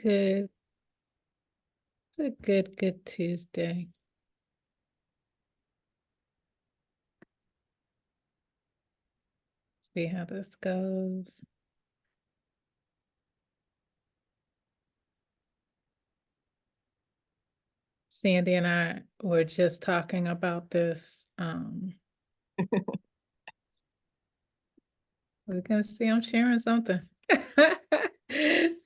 good. It's a good Tuesday. See how this goes. Sandy and I were just talking about this. We're gonna see, I'm sharing something.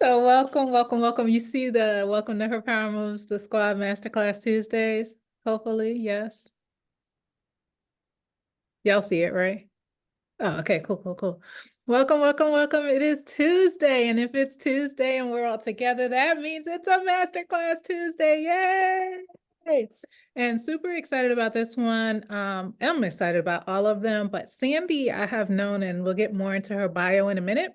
So welcome. You see the Welcome to Her Power Moves, the Squad Masterclass Tuesdays, hopefully, yes. Y'all see it, right? Oh, okay, cool. Welcome. It is Tuesday, and if it's Tuesday and we're all together, that means it's a Masterclass Tuesday. Yay! And super excited about this one. I'm excited about all of them, but Sandy, I have known, and we'll get more into her bio in a minute,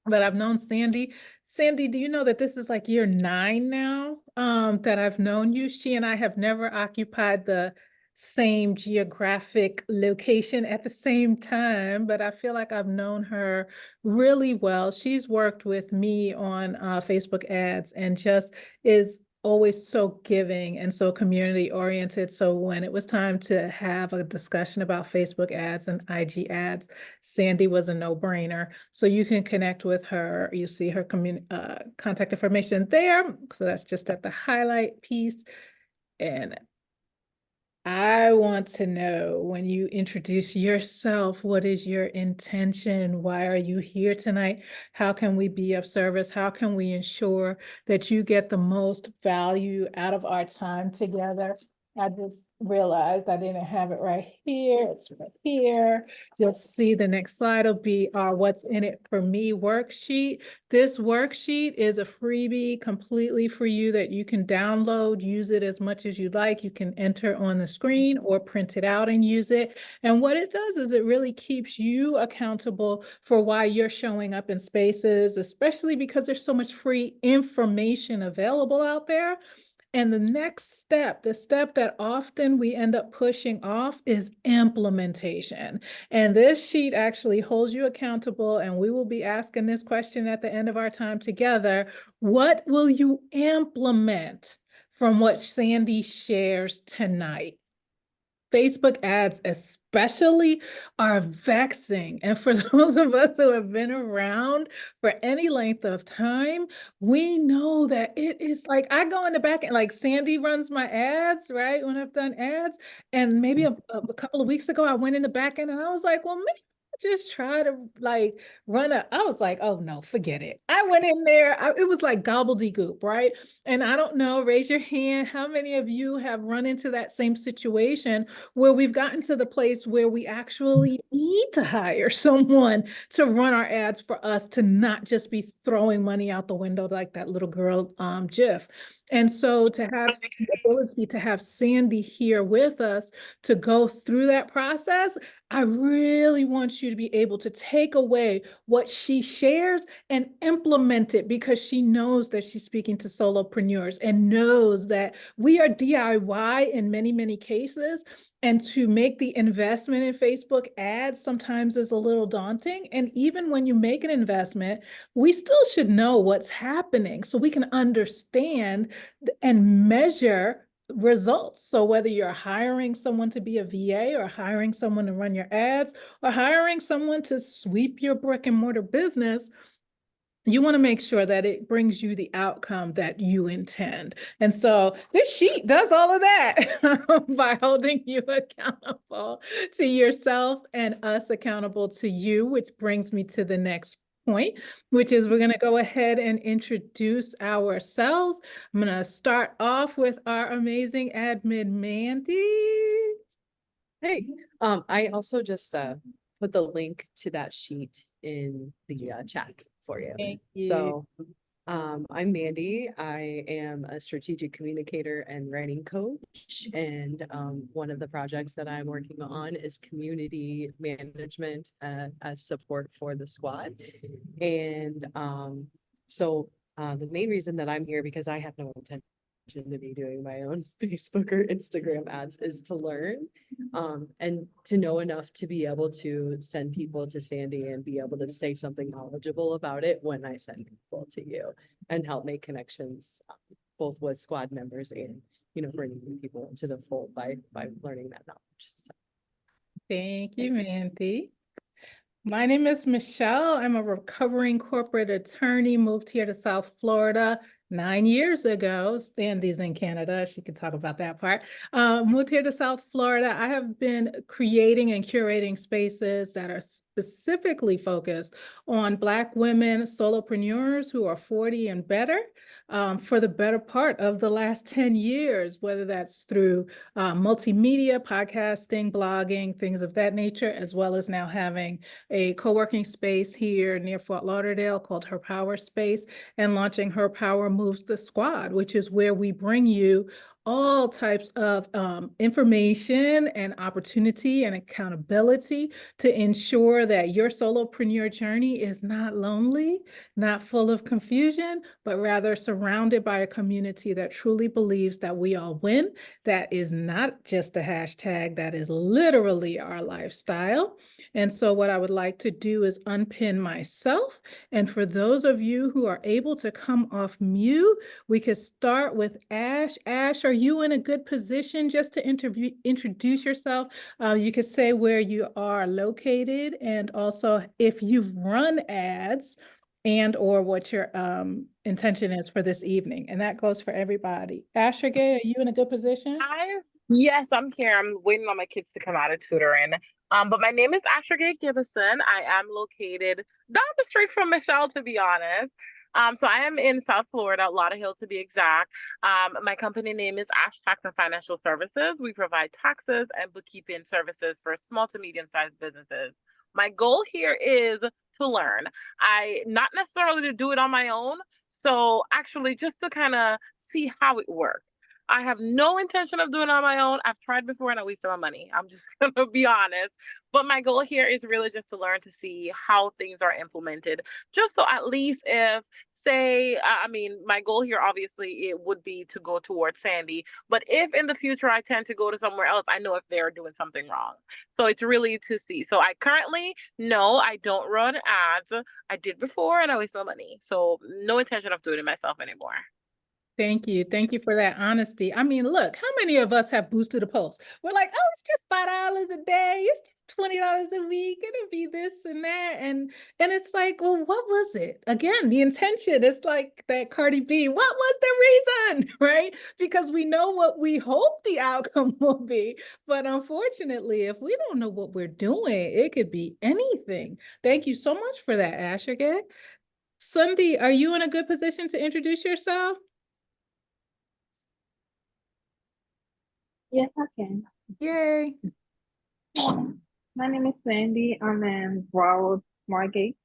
but I've known Sandy. Sandy, do you know that this is like year 9 now, that I've known you? She and I have never occupied the same geographic location at the same time, but I feel like I've known her really well. She's worked with me on Facebook ads and just is always so giving and so community oriented. So when it was time to have a discussion about Facebook ads and IG ads, Sandy was a no-brainer. So you can connect with her. You see her contact information there. So that's just at the highlight piece. And I want to know, when you introduce yourself, what is your intention? Why are you here tonight? How can we be of service? How can we ensure that you get the most value out of our time together? I just realized I didn't have it right here. It's right here. You'll see the next slide will be our What's in It for Me worksheet. This worksheet is a freebie completely for you that you can download, use it as much as you like. You can enter on the screen or print it out and use it. And what it does is it really keeps you accountable for why you're showing up in spaces, especially because there's so much free information available out there. And the next step, the step that often we end up pushing off, is implementation. And this sheet actually holds you accountable. And we will be asking this question at the end of our time together. What will you implement from what Sandy shares tonight? Facebook ads especially are vexing. And for those of us who have been around for any length of time, we know that it is like, I go in the back and like Sandy runs my ads, right? When I've done ads. And maybe a couple of weeks ago, I went in the back end and I was like, well, maybe just try to like I was like, oh no, forget it. I went in there, it was like gobbledygook, right? And I don't know, raise your hand, how many of you have run into that same situation where we've gotten to the place where we actually need to hire someone to run our ads for us, to not just be throwing money out the window like that little girl GIF. And so to have the ability to have Sandy here with us to go through that process, I really want you to be able to take away what she shares and implement it, because she knows that she's speaking to solopreneurs and knows that we are DIY in many cases. And to make the investment in Facebook ads sometimes is a little daunting. And even when you make an investment, we still should know what's happening so we can understand and measure results. So whether you're hiring someone to be a VA or hiring someone to run your ads or hiring someone to sweep your brick and mortar business, you want to make sure that it brings you the outcome that you intend. And so this sheet does all of that by holding you accountable to yourself and us accountable to you, which brings me to the next point, which is we're going to go ahead and introduce ourselves. I'm going to start off with our amazing admin, Mandy. Hey, I also just put the link to that sheet in the chat for you. Thank you. So I'm Mandy. I am a strategic communicator and writing coach. And one of the projects that I'm working on is community management as support for the squad. And so the main reason that I'm here, because I have no intention to me doing my own Facebook or Instagram ads is to learn and to know enough to be able to send people to Sandy and be able to say something knowledgeable about it when I send people to you and help make connections both with squad members and, you know, bringing new people into the fold by learning that knowledge. So, Thank you, thanks. Mandy. My name is Michelle. I'm a recovering corporate attorney, moved here to South Florida 9 years ago. Sandy's in Canada. She could talk about that part. Moved here to South Florida. I have been creating and curating spaces that are specifically focused on Black women solopreneurs who are 40 and better for the better part of the last 10 years, whether that's through multimedia, podcasting, blogging, things of that nature, as well as now having a co-working space here near Fort Lauderdale called Her Power Space, and launching Her Power Moves the Squad, which is where we bring you all types of information and opportunity and accountability to ensure that your solopreneur journey is not lonely, not full of confusion, but rather surrounded by a community that truly believes that we all win. That is not just a hashtag, that is literally our lifestyle. And so what I would like to do is unpin myself. And for those of you who are able to come off mute, we could start with Ash. Ash, are you in a good position just to introduce yourself? You could say where you are located and also if you've run ads and or what your intention is for this evening. And that goes for everybody. Asher Gay, are you in a good position? Yes, I'm here. I'm waiting on my kids to come out of tutoring. But my name is Asher Gibbison. I am located down the street from Michelle, to be honest. So I am in South Florida, Lauderhill to be exact. My company name is Ash Tax and Financial Services. We provide taxes and bookkeeping services for small to medium-sized businesses. My goal here is to learn. I not necessarily to do it on my own. So actually just to kind of see how it works. I have no intention of doing it on my own. I've tried before and I wasted my money. I'm just gonna be honest. But my goal here is really just to learn to see how things are implemented. Just so at least if, say, I mean, my goal here obviously it would be to go towards Sandy. But if in the future I tend to go to somewhere else, I know if they're doing something wrong. So it's really to see. So I currently no, I don't run ads. I did before and I waste my money. So no intention of doing it myself anymore. Thank you. Thank you for that honesty. I mean, look, how many of us have boosted a post? We're like, oh, it's just $5 a day. It's just $20 a week. It'll be this and that. And it's like, well, what was it? Again, the intention. It's like that Cardi B. What was the reason? Right? Because we know what we hope the outcome will be. But unfortunately, if we don't know what we're doing, it could be anything. Thank you so much for that, Asher. Sunday, are you in a good position to introduce yourself? Yes, I can. Yay. My name is Sandy. I'm in Broward Margate.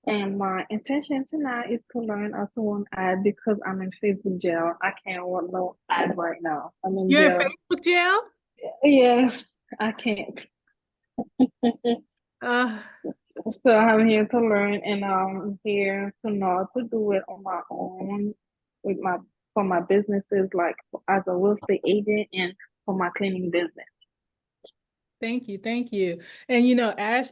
And my intention tonight is to learn how to run ad because I'm in Facebook jail. I can't run no ad right now. I'm in You're in jail. Facebook jail? Yes, I can't. Uh, So I'm here to learn and I'm here to know how to do it on my own with my for my businesses like as a real estate agent and for my cleaning business. Thank you, thank you. And you know, Ash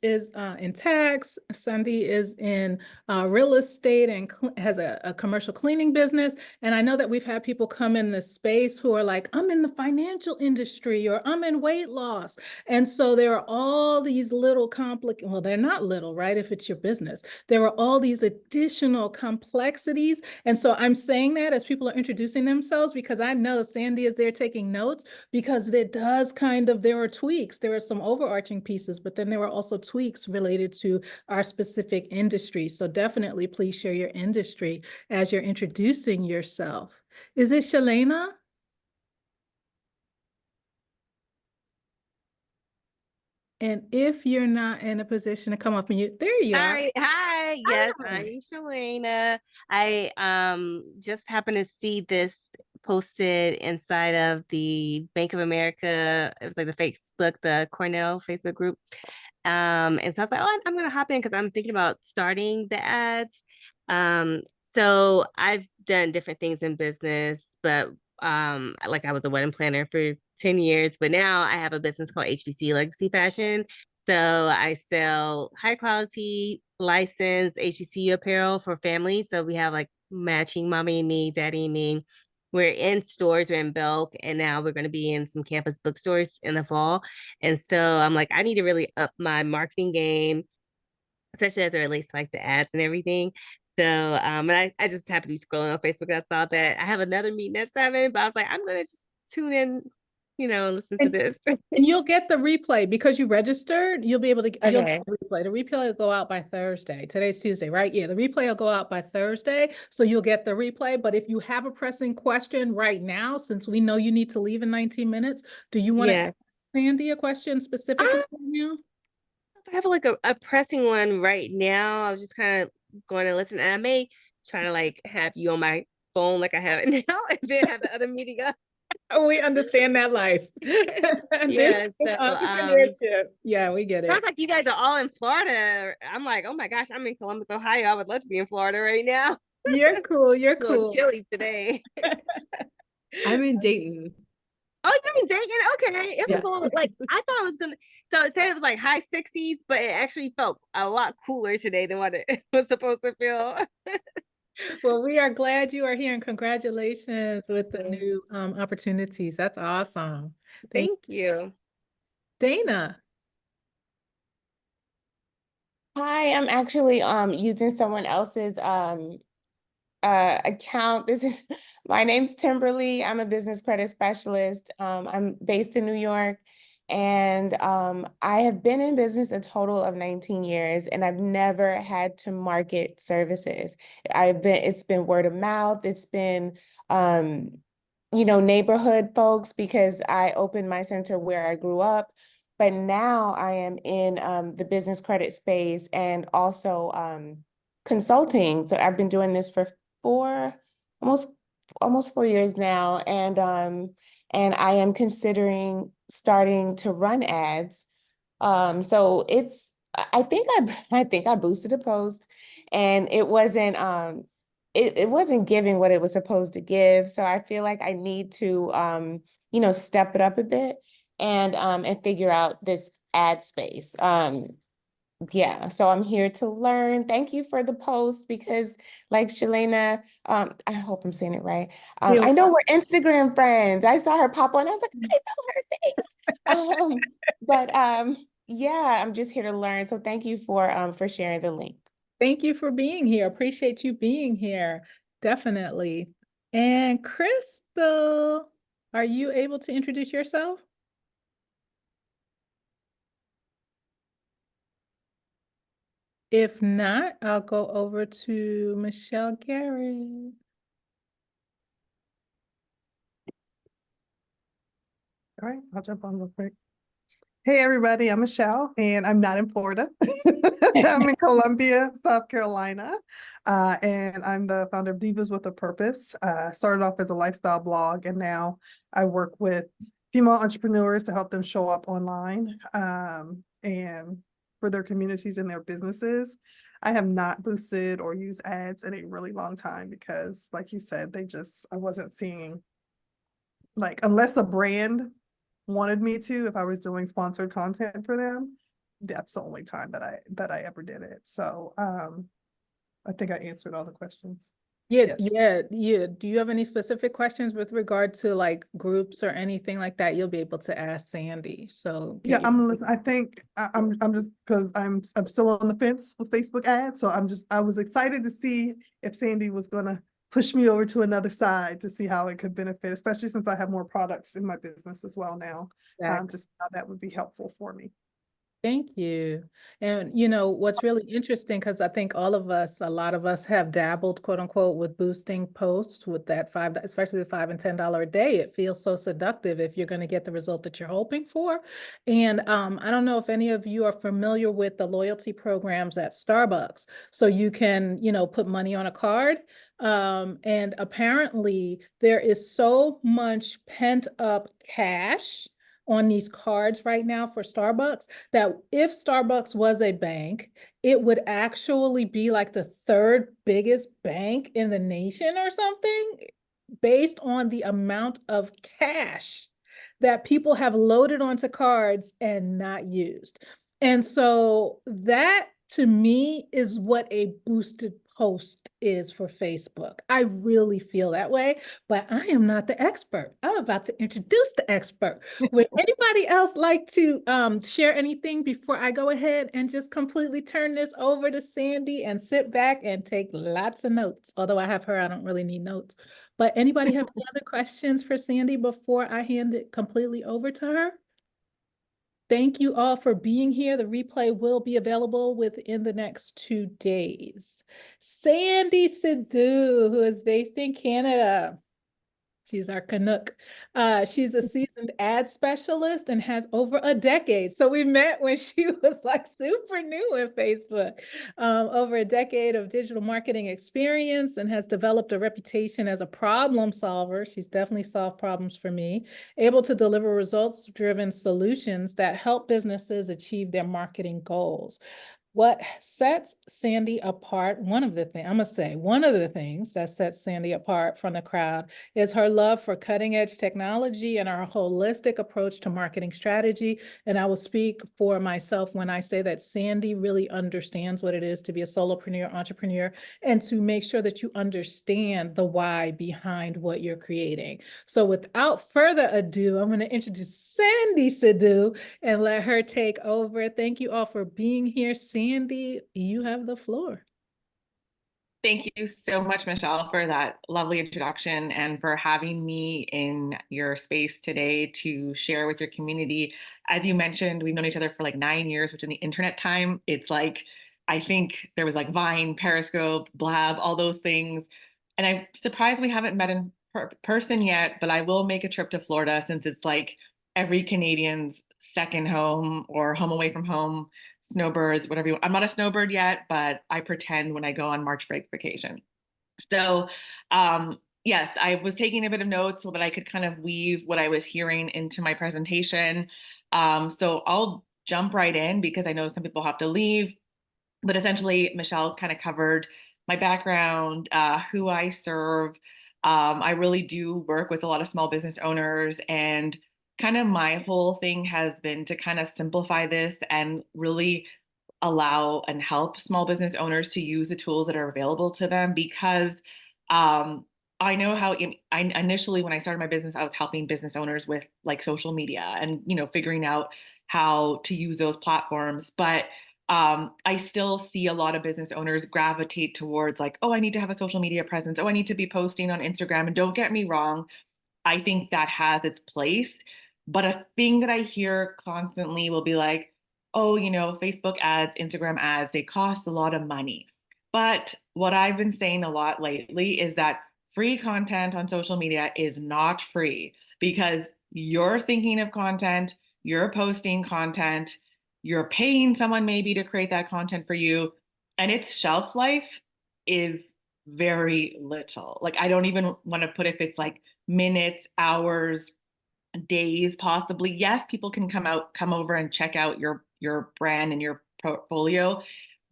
is in tax. Sandy is in real estate and has a commercial cleaning business. And I know that we've had people come in this space who are like, I'm in the financial industry or I'm in weight loss. And so there are all these little well, they're not little, right? If it's your business, there are all these additional complexities. And so I'm saying that as people are introducing themselves, because I know Sandy is there taking notes because it does kind of, there are tweaks. There are some overarching pieces, but then there are also tweaks related to our specific industry. So definitely please share your industry as you're introducing yourself. Is it Shalena? And if you're not in a position to come off mute, there you are. Sorry. Hi. Yes, Hi. I'm Shalena. I just happened to see this posted inside of the Bank of America. It was like the Facebook, the Cornell Facebook group. And so I was like, oh, I'm gonna hop in because I'm thinking about starting the ads. So I've done different things in business, but like I was a wedding planner for 10 years, but now I have a business called HBC Legacy Fashion. So I sell high quality licensed HBCU apparel for families. So we have like matching mommy and me, daddy and me. We're in stores, we're in bulk, and now we're going to be in some campus bookstores in the fall. And so I'm like, I need to really up my marketing game, especially as it relates to like the ads and everything. So and I just happened to be scrolling on Facebook and I thought that I have another meeting at 7, but I was like, I'm gonna just tune in, and listen to And, this. and you'll get the replay because you registered. You'll be able to you'll Okay. get the replay. The replay will go out by Thursday. Today's Tuesday, right? Yeah, the replay will go out by Thursday. So you'll get the replay. But if you have a pressing question right now, since we know you need to leave in 19 minutes, do you want to Yeah. ask Sandy a question specifically I right now? have like a pressing one right now. I was just kind of going to listen, and I may try to like have you on my phone like I have it now, and then have the other meeting up. Oh, we understand that life. This Yeah. is So entrepreneurship. Yeah, we get sounds it. like you guys are all in Florida. I'm like, oh my gosh, I'm in Columbus, Ohio. I would love to be in Florida right now. You're cool. You're A little cool. chilly today. I'm in Dayton. Oh, you're in Dayton? Okay. It was Yeah. a little like I thought it was gonna so it said it was like high 60s, but it actually felt a lot cooler today than what it was supposed to feel. Well, we are glad you are here and congratulations with the new opportunities. That's awesome. Thank Thank you. Dana. Hi, I'm actually using someone else's account. This is my name's Timberly. I'm a business credit specialist. I'm based in New York, and I have been in business a total of 19 years, and I've never had to market services. It's been word of mouth. It's been neighborhood folks because I opened my center where I grew up. But now I am in the business credit space and also consulting. So I've been doing this for four, almost 4 years now, and I am considering starting to run ads. So I think I boosted a post, and it wasn't giving what it was supposed to give. So I feel like I need to step it up a bit and figure out this ad space. Yeah, so I'm here to learn. Thank you for the post because, like Shalena, I hope I'm saying it right. I know we're Instagram friends. I saw her pop on. I was like, I know her face. Yeah, I'm just here to learn. So thank you for sharing the link. Thank you for being here. Appreciate you being here. Definitely. And Crystal, are you able to introduce yourself? If not, I'll go over to Michelle Garrett. All right, I'll jump on real quick. Hey, everybody, I'm Michelle, and I'm not in Florida. I'm in Columbia, South Carolina, and I'm the founder of Divas with a Purpose. Started off as a lifestyle blog, and now I work with female entrepreneurs to help them show up online and for their communities and their businesses. I have not boosted or used ads in a really long time because, like you said, I wasn't seeing, like, unless a brand wanted me to, if I was doing sponsored content for them, that's the only time that I ever did it. So I think I answered all the questions. Yeah, Yes. yeah. Do you have any specific questions with regard to like groups or anything like that? You'll be able to ask Sandy. So Yeah, I think I'm just because I'm still on the fence with Facebook ads. So I was excited to see if Sandy was gonna push me over to another side to see how it could benefit, especially since I have more products in my business as well now. Just how that would be helpful for me. Thank you. And what's really interesting, because I think a lot of us have dabbled, quote unquote, with boosting posts with that especially the $5 and $10 a day. It feels so seductive if you're going to get the result that you're hoping for. And I don't know if any of you are familiar with the loyalty programs at Starbucks. So you can, put money on a card. And apparently there is so much pent up cash on these cards right now for Starbucks, that if Starbucks was a bank, it would actually be like the third biggest bank in the nation or something, based on the amount of cash that people have loaded onto cards and not used. And so that to me is what a boosted post is for Facebook. I really feel that way, but I am not the expert. I'm about to introduce the expert. Would anybody else like to share anything before I go ahead and just completely turn this over to Sandy and sit back and take lots of notes? Although I have her, I don't really need notes. But anybody have any other questions for Sandy before I hand it completely over to her? Thank you all for being here. The replay will be available within the next 2 days. Sandy Sidhu, who is based in Canada. She's our Canuck. She's a seasoned ad specialist and has over a decade. So we met when she was like super new in Facebook. Over a decade of digital marketing experience, and has developed a reputation as a problem solver. She's definitely solved problems for me, able to deliver results-driven solutions that help businesses achieve their marketing goals. What sets Sandy apart, one of the things that sets Sandy apart from the crowd is her love for cutting edge technology and our holistic approach to marketing strategy. And I will speak for myself when I say that Sandy really understands what it is to be a solopreneur, entrepreneur, and to make sure that you understand the why behind what you're creating. So without further ado, I'm going to introduce Sandy Sidhu and let her take over. Thank you all for being here. Sandy, you have the floor. Thank you so much, Michelle, for that lovely introduction and for having me in your space today to share with your community. As you mentioned, we've known each other for like 9 years, which in the internet time, it's like, I think there was like Vine, Periscope, Blab, all those things. And I'm surprised we haven't met in person yet, but I will make a trip to Florida since it's like every Canadian's second home or home away from home. Snowbirds, whatever you want. I'm not a snowbird yet, but I pretend when I go on March break vacation. So yes, I was taking a bit of notes so that I could kind of weave what I was hearing into my presentation. So I'll jump right in because I know some people have to leave, but essentially Michelle kind of covered my background, who I serve. I really do work with a lot of small business owners, and kind of my whole thing has been to kind of simplify this and really allow and help small business owners to use the tools that are available to them, because I know how I initially, when I started my business, I was helping business owners with like social media and, figuring out how to use those platforms. But I still see a lot of business owners gravitate towards like, oh, I need to have a social media presence. Oh, I need to be posting on Instagram. And don't get me wrong, I think that has its place. But a thing that I hear constantly will be like, oh, Facebook ads, Instagram ads, they cost a lot of money. But what I've been saying a lot lately is that free content on social media is not free, because you're thinking of content, you're posting content, you're paying someone maybe to create that content for you, and its shelf life is very little. Like, I don't even want to put if it's like minutes, hours, days, possibly. Yes, people can come over and check out your brand and your portfolio.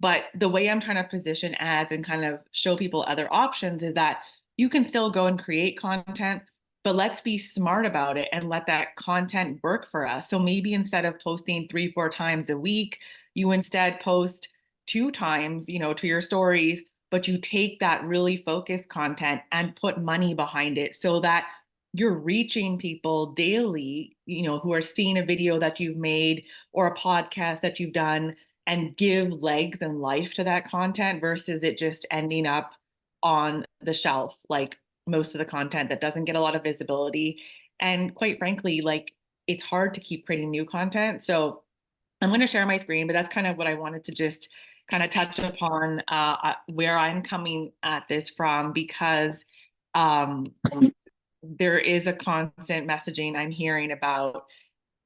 But the way I'm trying to position ads and kind of show people other options is that you can still go and create content, but let's be smart about it and let that content work for us. So maybe instead of posting 3-4 times a week, you instead post 2 times, to your stories, but you take that really focused content and put money behind it so that you're reaching people daily, who are seeing a video that you've made or a podcast that you've done, and give legs and life to that content versus it just ending up on the shelf, like most of the content that doesn't get a lot of visibility. And quite frankly, like, it's hard to keep creating new content. So I'm going to share my screen, but that's kind of what I wanted to just kind of touch upon, where I'm coming at this from, because there is a constant messaging I'm hearing about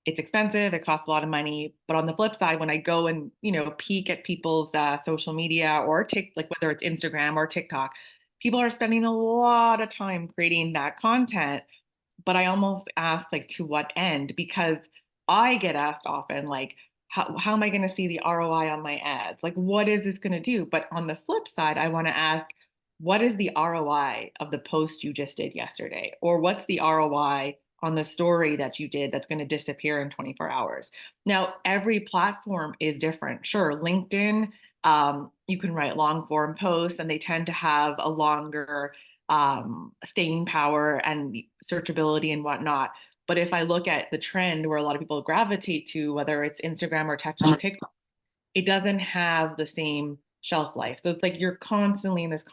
it's expensive, it costs a lot of money. But on the flip side, when I go and, peek at people's social media or like whether it's Instagram or TikTok, people are spending a lot of time creating that content, but I almost ask like to what end? Because I get asked often, like, how am I going to see the ROI on my ads? Like, what is this going to do? But on the flip side, I want to ask, what is the ROI of the post you just did yesterday? Or what's the ROI on the story that you did that's going to disappear in 24 hours? Now, every platform is different. Sure, LinkedIn, you can write long form posts and they tend to have a longer staying power and searchability and whatnot. But if I look at the trend where a lot of people gravitate to, whether it's Instagram or TikTok, it doesn't have the same shelf life. So it's like you're constantly in this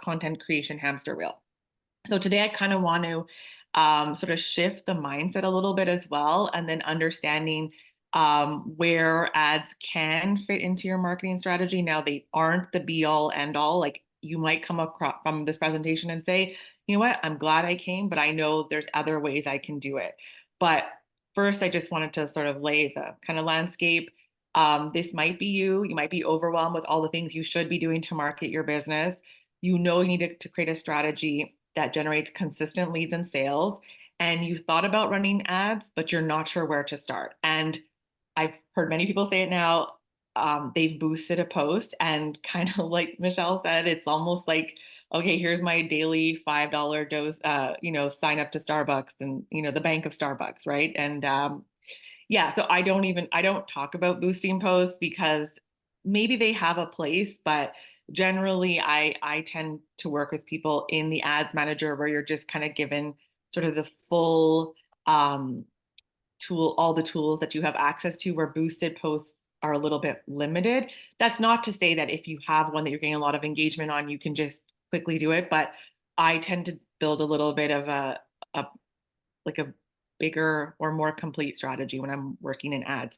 content creation hamster wheel. So today I kind of want to sort of shift the mindset a little bit as well, and then understanding where ads can fit into your marketing strategy. Now, they aren't the be all end all. Like, you might come across from this presentation and say, you know what, I'm glad I came, but I know there's other ways I can do it. But first, I just wanted to sort of lay the kind of landscape. This might be you. You might be overwhelmed with all the things you should be doing to market your business. You know you need to create a strategy that generates consistent leads and sales. And you thought about running ads, but you're not sure where to start. And I've heard many people say it now. They've boosted a post, and kind of like Michelle said, it's almost like, okay, here's my daily $5 dose, sign up to Starbucks and, the bank of Starbucks, right? And yeah, so I don't talk about boosting posts because maybe they have a place, but generally I tend to work with people in the ads manager where you're just kind of given sort of the full all the tools that you have access to, where boosted posts are a little bit limited. That's not to say that if you have one that you're getting a lot of engagement on, you can just quickly do it. But I tend to build a little bit of a bigger or more complete strategy when I'm working in ads.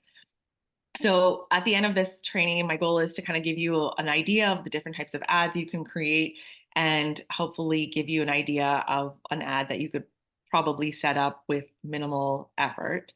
So at the end of this training, my goal is to kind of give you an idea of the different types of ads you can create, and hopefully give you an idea of an ad that you could probably set up with minimal effort.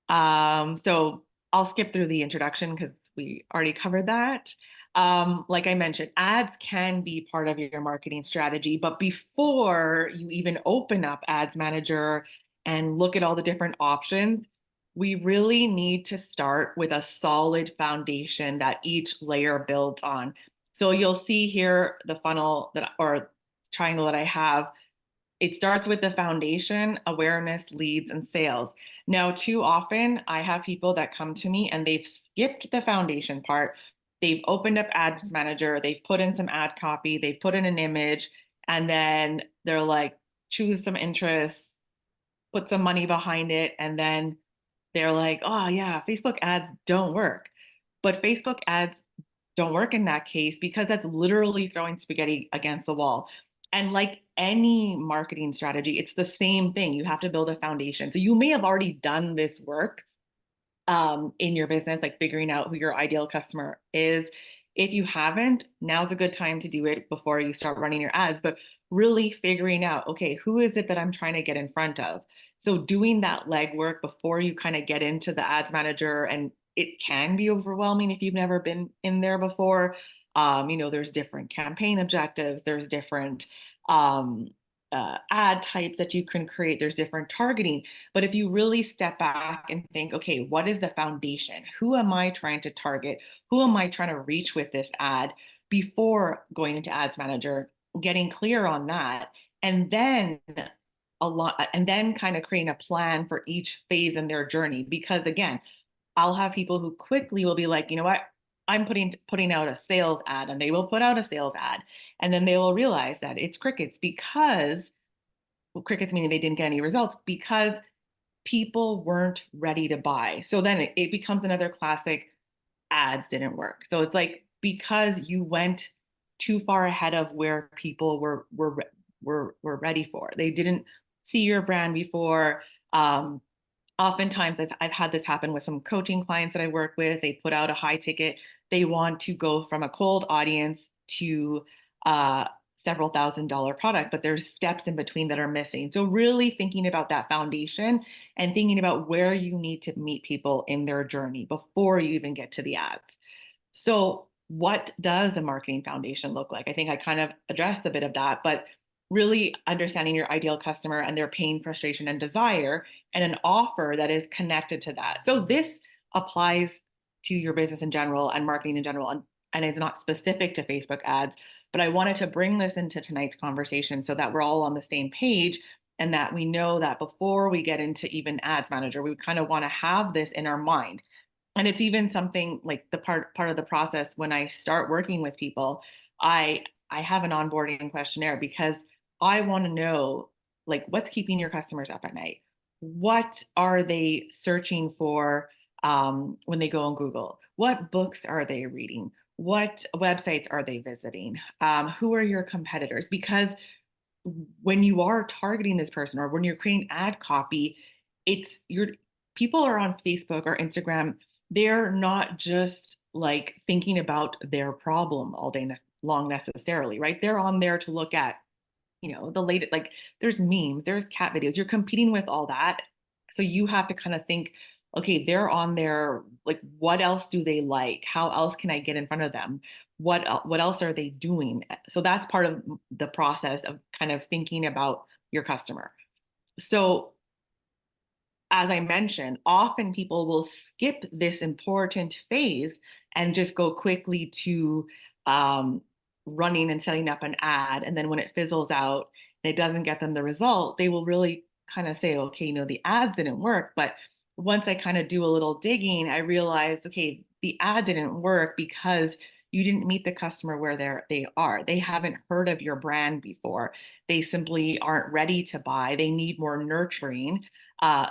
So I'll skip through the introduction because we already covered that. Like I mentioned, ads can be part of your marketing strategy, but before you even open up Ads Manager and look at all the different options, we really need to start with a solid foundation that each layer builds on. So you'll see here the funnel or triangle that I have. It starts with the foundation, awareness, leads, and sales. Now, too often I have people that come to me and they've skipped the foundation part. They've opened up Ads Manager, they've put in some ad copy, they've put in an image, and then they're like, choose some interests, put some money behind it, and then they're like, oh yeah, Facebook ads don't work. But Facebook ads don't work in that case because that's literally throwing spaghetti against the wall. And like any marketing strategy, it's the same thing. You have to build a foundation. So you may have already done this work in your business, like figuring out who your ideal customer is. If you haven't, now's a good time to do it before you start running your ads, but really figuring out, okay, who is it that I'm trying to get in front of? So doing that legwork before you kind of get into the ads manager, and it can be overwhelming if you've never been in there before. There's different campaign objectives, there's different ad types that you can create, there's different targeting. But if you really step back and think, okay, what is the foundation? Who am I trying to target? Who am I trying to reach with this ad before going into Ads Manager, getting clear on that, and then kind of creating a plan for each phase in their journey. Because again, I'll have people who quickly will be like, you know what? I'm putting out a sales ad, and they will put out a sales ad. And then they will realize that it's crickets crickets meaning they didn't get any results because people weren't ready to buy. So then it becomes another classic ads didn't work. So it's like, because you went too far ahead of where people were ready for. They didn't see your brand before. Oftentimes I've had this happen with some coaching clients that I work with. They put out a high ticket. They want to go from a cold audience to several $1,000 product, but there's steps in between that are missing. So really thinking about that foundation and thinking about where you need to meet people in their journey before you even get to the ads. So what does a marketing foundation look like? I think I kind of addressed a bit of that, but really understanding your ideal customer and their pain, frustration, and desire, and an offer that is connected to that. So this applies to your business in general and marketing in general, and it's not specific to Facebook ads, but I wanted to bring this into tonight's conversation so that we're all on the same page, and that we know that before we get into even ads manager, we kind of want to have this in our mind. And it's even something like the part of the process when I start working with people, I have an onboarding questionnaire because I want to know, like, what's keeping your customers up at night? What are they searching for when they go on Google? What books are they reading? What websites are they visiting? Who are your competitors? Because when you are targeting this person or when you're creating ad copy, it's your people are on Facebook or Instagram. They're not just like thinking about their problem all day long necessarily, right? They're on there to look at, the latest, like there's memes, there's cat videos, you're competing with all that. So you have to kind of think, okay, they're on there, like, what else do they like? How else can I get in front of them? What else are they doing? So that's part of the process of kind of thinking about your customer. So as I mentioned, often people will skip this important phase and just go quickly to running and setting up an ad. And then when it fizzles out and it doesn't get them the result, they will really kind of say, okay, the ads didn't work. But once I kind of do a little digging, I realized, okay, the ad didn't work because you didn't meet the customer where they are. They haven't heard of your brand before. They simply aren't ready to buy. They need more nurturing.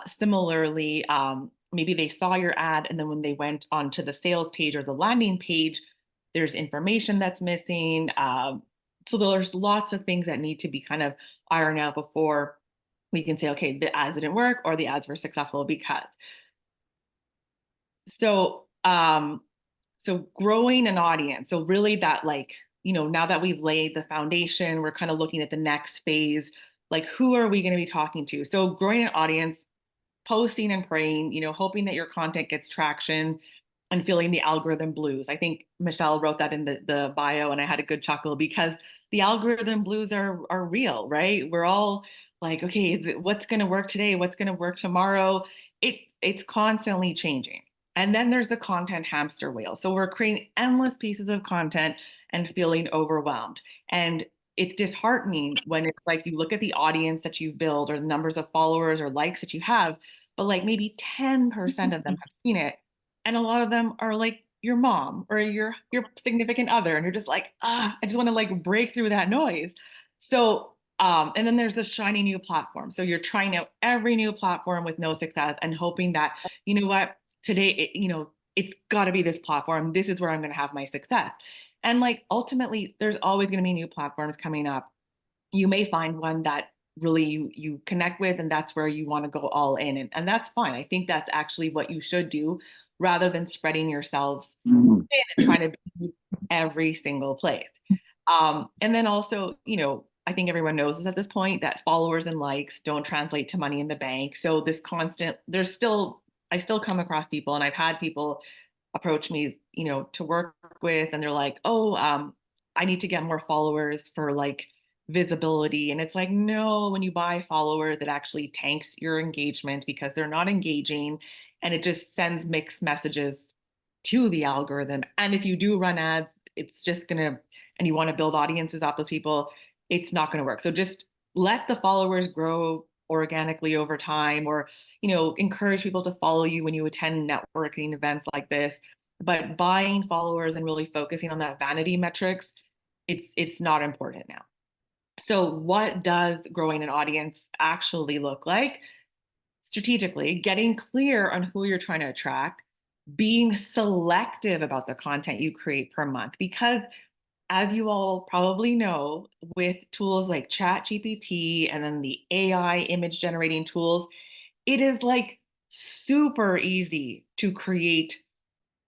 Similarly, maybe they saw your ad and then when they went onto the sales page or the landing page, there's information that's missing. So there's lots of things that need to be kind of ironed out before we can say, okay, the ads didn't work or the ads were successful because. So growing an audience. So really that, like, now that we've laid the foundation, we're kind of looking at the next phase, like, who are we going to be talking to? So growing an audience, posting and praying, hoping that your content gets traction and feeling the algorithm blues. I think Michelle wrote that in the bio and I had a good chuckle because the algorithm blues are real, right? We're all like, okay, what's going to work today? What's going to work tomorrow? It's constantly changing. And then there's the content hamster wheel. So we're creating endless pieces of content and feeling overwhelmed. And it's disheartening when it's like you look at the audience that you've built or the numbers of followers or likes that you have, but like maybe 10% of them have seen it. And a lot of them are like your mom or your significant other. And you're just like, I just want to like break through that noise. So, and then there's this shiny new platform. So you're trying out every new platform with no success and hoping that, what, today, it's got to be this platform. This is where I'm going to have my success. And like, ultimately, there's always going to be new platforms coming up. You may find one that really you connect with, and that's where you want to go all in. And that's fine. I think that's actually what you should do rather than spreading yourselves thin and trying to be every single place. And then also, I think everyone knows this at this point that followers and likes don't translate to money in the bank. So this constant, I still come across people, and I've had people approach me, to work with, and they're like, oh, I need to get more followers for like visibility. And it's like, no, when you buy followers, it actually tanks your engagement because they're not engaging and it just sends mixed messages to the algorithm. And if you do run ads, it's just gonna, and you want to build audiences off those people, it's not going to work. So just let the followers grow organically over time, or encourage people to follow you when you attend networking events like this. But buying followers and really focusing on that vanity metrics, it's not important now. So what does growing an audience actually look like? Strategically, getting clear on who you're trying to attract, being selective about the content you create per month, because as you all probably know, with tools like ChatGPT and then the AI image generating tools, it is like super easy to create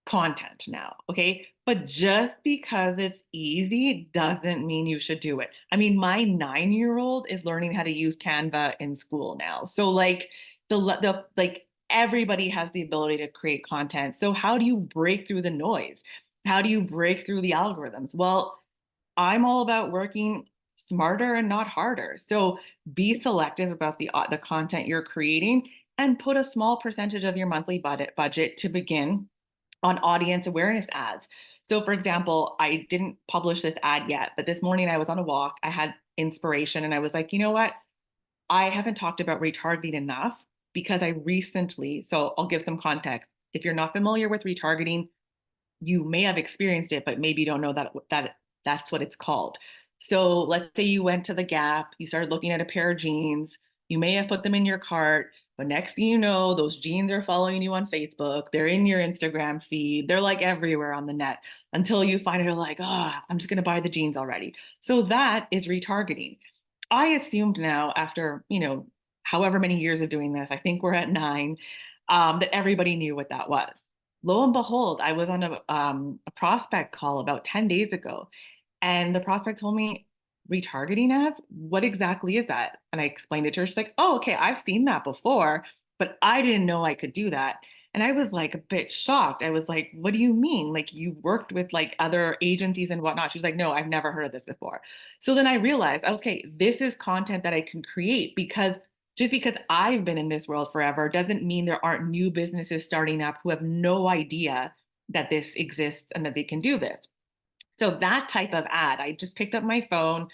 content now, okay? But just because it's easy doesn't mean you should do it. I mean, my 9-year-old is learning how to use Canva in school now. So like the like everybody has the ability to create content. So how do you break through the noise? How do you break through the algorithms? Well, I'm all about working smarter and not harder. So be selective about the content you're creating and put a small percentage of your monthly budget to begin on audience awareness ads. So for example, I didn't publish this ad yet, but this morning I was on a walk, I had inspiration and I was like, you know what? I haven't talked about retargeting enough because I recently, so I'll give some context. If you're not familiar with retargeting, you may have experienced it, but maybe you don't know that's what it's called. So let's say you went to the Gap, you started looking at a pair of jeans, you may have put them in your cart, but next thing you know, those jeans are following you on Facebook, they're in your Instagram feed, they're like everywhere on the net until you find it like, I'm just gonna buy the jeans already. So that is retargeting. I assumed now after, however many years of doing this, I think we're at 9, that everybody knew what that was. Lo and behold, I was on a prospect call about 10 days ago, and the prospect told me, retargeting ads? What exactly is that? And I explained it to her. She's like, oh, okay, I've seen that before, but I didn't know I could do that. And I was like a bit shocked. I was like, what do you mean? Like you've worked with like other agencies and whatnot. She's like, no, I've never heard of this before. So then I realized, okay, this is content that I can create because just because I've been in this world forever doesn't mean there aren't new businesses starting up who have no idea that this exists and that they can do this. So that type of ad, I just picked up my phone.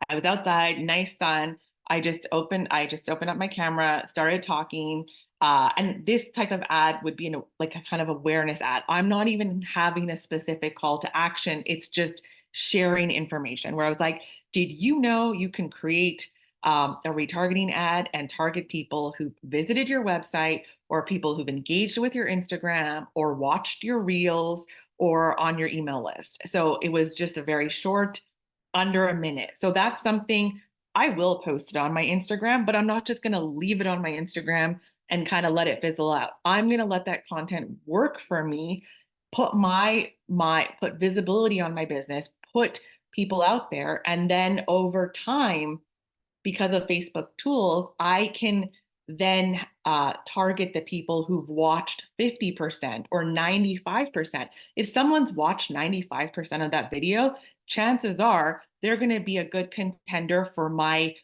I was outside, nice sun. I just opened up my camera, started talking. And this type of ad would be like a kind of awareness ad. I'm not even having a specific call to action. It's just sharing information where I was like, did you know you can create a retargeting ad and target people who visited your website or people who've engaged with your Instagram or watched your reels or on your email list. So it was just a very short, under a minute. So that's something I will post it on my Instagram, but I'm not just going to leave it on my Instagram and kind of let it fizzle out. I'm going to let that content work for me, put put visibility on my business, put people out there, and then over time, because of Facebook tools, I can then target the people who've watched 50% or 95%. If someone's watched 95% of that video, chances are they're going to be a good contender for my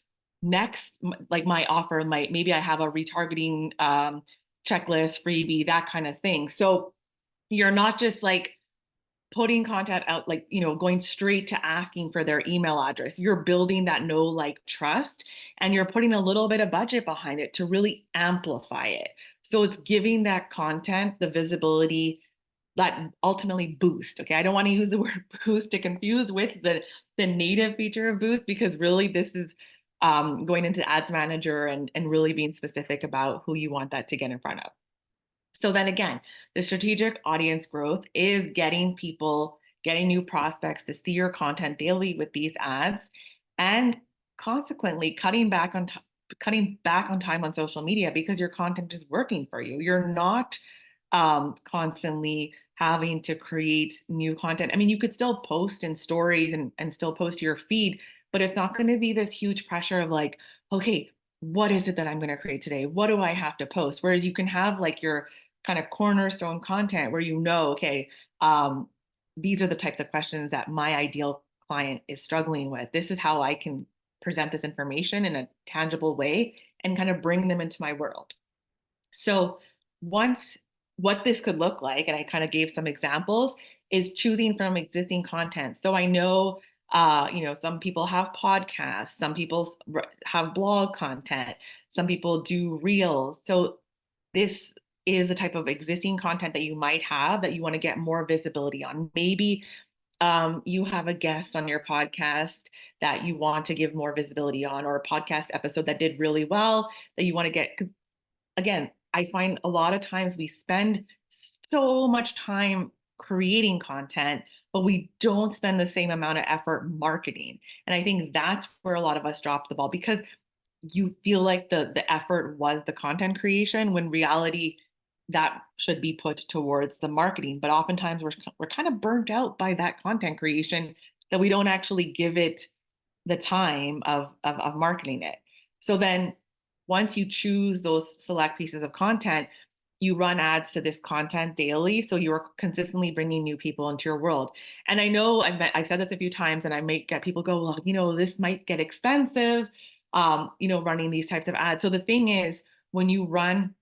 next, like my offer, maybe I have a retargeting checklist, freebie, that kind of thing. So you're not just like putting content out, like, going straight to asking for their email address. You're building that know, like, trust, and you're putting a little bit of budget behind it to really amplify it. So it's giving that content the visibility that ultimately boost. Okay, I don't want to use the word boost to confuse with the native feature of boost, because really this is going into ads manager and really being specific about who you want that to get in front of. So then again, the strategic audience growth is getting new prospects to see your content daily with these ads, and consequently cutting back on time on social media because your content is working for you. You're not constantly having to create new content. I mean, you could still post in stories and still post to your feed, but it's not going to be this huge pressure of like, okay, what is it that I'm going to create today? What do I have to post? Whereas you can have like your kind of cornerstone content where okay, these are the types of questions that my ideal client is struggling with. This is how I can present this information in a tangible way and kind of bring them into my world. So what this could look like, and I kind of gave some examples, is choosing from existing content. So I know, some people have podcasts, some people have blog content, some people do reels. So this is the type of existing content that you might have that you want to get more visibility on. Maybe you have a guest on your podcast that you want to give more visibility on, or a podcast episode that did really well that you want to get. Again, I find a lot of times we spend so much time creating content, but we don't spend the same amount of effort marketing. And I think that's where a lot of us drop the ball, because you feel like the effort was the content creation, when reality that should be put towards the marketing. But oftentimes we're kind of burnt out by that content creation that we don't actually give it the time of marketing it. So then once you choose those select pieces of content, you run ads to this content daily, so you're consistently bringing new people into your world. And I know I've said this a few times, and I might get people go, well, this might get expensive, running these types of ads. So the thing is, when you run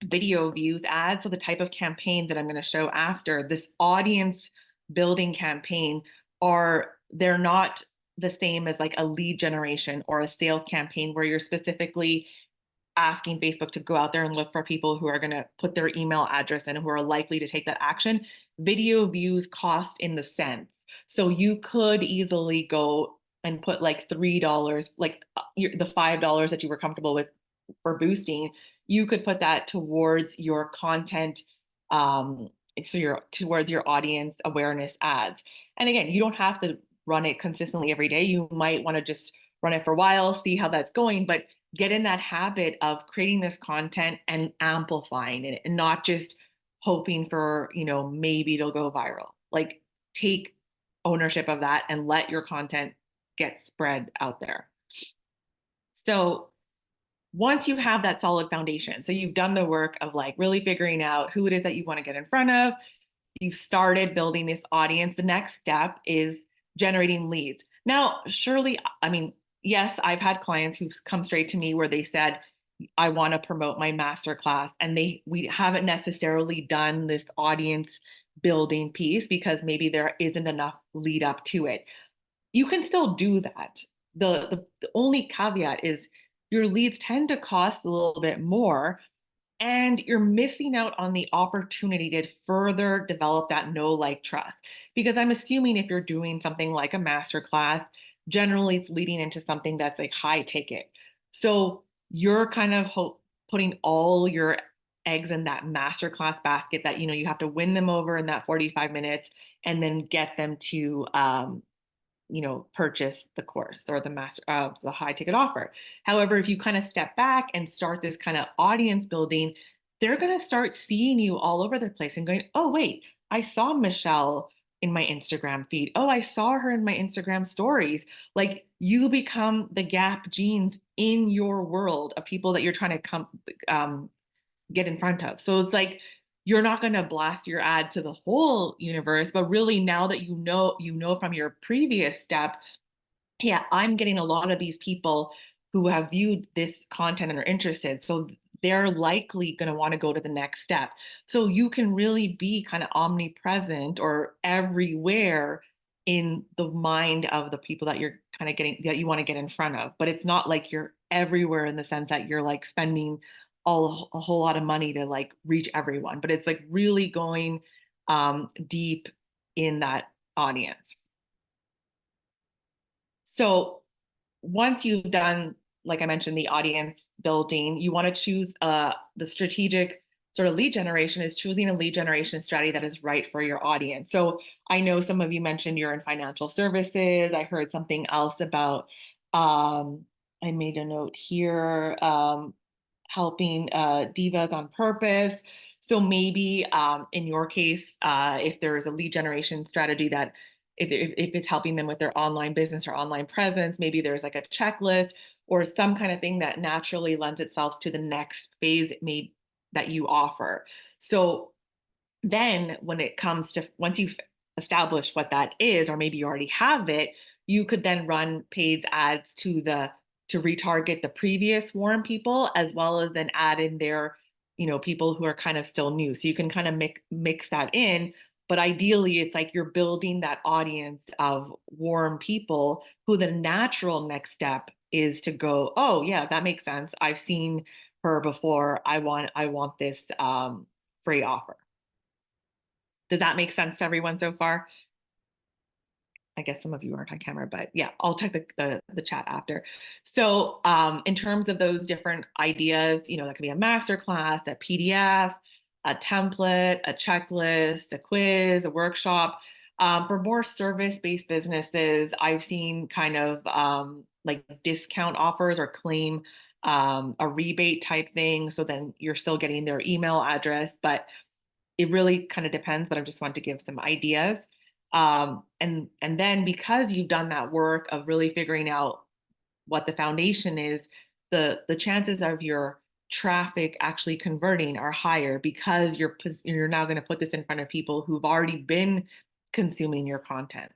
video views ads, so the type of campaign that I'm going to show after, this audience building campaign, they're not the same as like a lead generation or a sales campaign where you're specifically asking Facebook to go out there and look for people who are going to put their email address in, who are likely to take that action. Video views cost in the cents. So you could easily go and put like $3, like the $5 that you were comfortable with for boosting, you could put that towards your content, towards your audience awareness ads. And again, you don't have to run it consistently every day. You might want to just run it for a while, see how that's going, but get in that habit of creating this content and amplifying it, and not just hoping for, maybe it'll go viral. Like, take ownership of that and let your content get spread out there. So once you have that solid foundation, so you've done the work of like really figuring out who it is that you want to get in front of, you've started building this audience, the next step is generating leads. Now, surely, yes, I've had clients who've come straight to me where they said, I want to promote my masterclass, and we haven't necessarily done this audience building piece because maybe there isn't enough lead up to it. You can still do that. The only caveat is your leads tend to cost a little bit more, and you're missing out on the opportunity to further develop that know, like, trust. Because I'm assuming if you're doing something like a masterclass, generally it's leading into something that's like high ticket. So you're kind of putting all your eggs in that masterclass basket that, you have to win them over in that 45 minutes and then get them to, purchase the course or the high ticket offer. However, if you kind of step back and start this kind of audience building, they're going to start seeing you all over the place and going, oh, wait, I saw Michelle in my Instagram feed. Oh, I saw her in my Instagram stories. Like, you become the Gap jeans in your world of people that you're trying to get in front of. So it's like, you're not going to blast your ad to the whole universe, but really, now that you know from your previous step, yeah, I'm getting a lot of these people who have viewed this content and are interested. So they're likely going to want to go to the next step. So you can really be kind of omnipresent or everywhere in the mind of the people that you're kind of that you want to get in front of. But it's not like you're everywhere in the sense that you're like spending a whole lot of money to like reach everyone, but it's like really going deep in that audience. So once you've done, like I mentioned, the audience building, you want to choose the strategic sort of lead generation is choosing a lead generation strategy that is right for your audience. So I know some of you mentioned you're in financial services. I heard something else about, I made a note here, helping divas on purpose. So maybe in your case, if there is a lead generation strategy that if it's helping them with their online business or online presence, maybe there's like a checklist or some kind of thing that naturally lends itself to the next phase that you offer. So then when it comes to, once you've established what that is, or maybe you already have it, you could then run paid ads to retarget the previous warm people, as well as then add in their, people who are kind of still new. So you can kind of mix that in. But ideally, it's like you're building that audience of warm people who the natural next step is to go, oh yeah, that makes sense. I've seen her before. I want this free offer. Does that make sense to everyone so far? I guess some of you aren't on camera, but yeah, I'll check the chat after. So in terms of those different ideas, that could be a masterclass, a PDF, a template, a checklist, a quiz, a workshop. For more service-based businesses, I've seen kind of like discount offers or claim a rebate type thing. So then you're still getting their email address, but it really kind of depends, but I just want to give some ideas. And then because you've done that work of really figuring out what the foundation is, the chances of your traffic actually converting are higher because you're now going to put this in front of people who've already been consuming your content.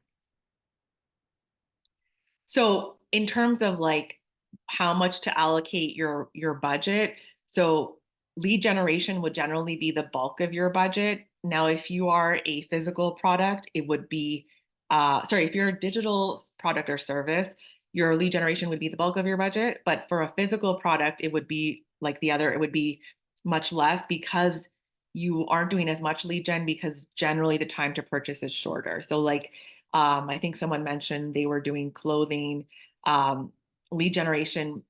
So in terms of like how much to allocate your budget, so lead generation would generally be the bulk of your budget. Now, if you are a physical product, it would be if you're a digital product or service, your lead generation would be the bulk of your budget. But for a physical product, it would be like the other, it would be much less because you aren't doing as much lead gen because generally the time to purchase is shorter. So like I think someone mentioned they were doing clothing, lead generation.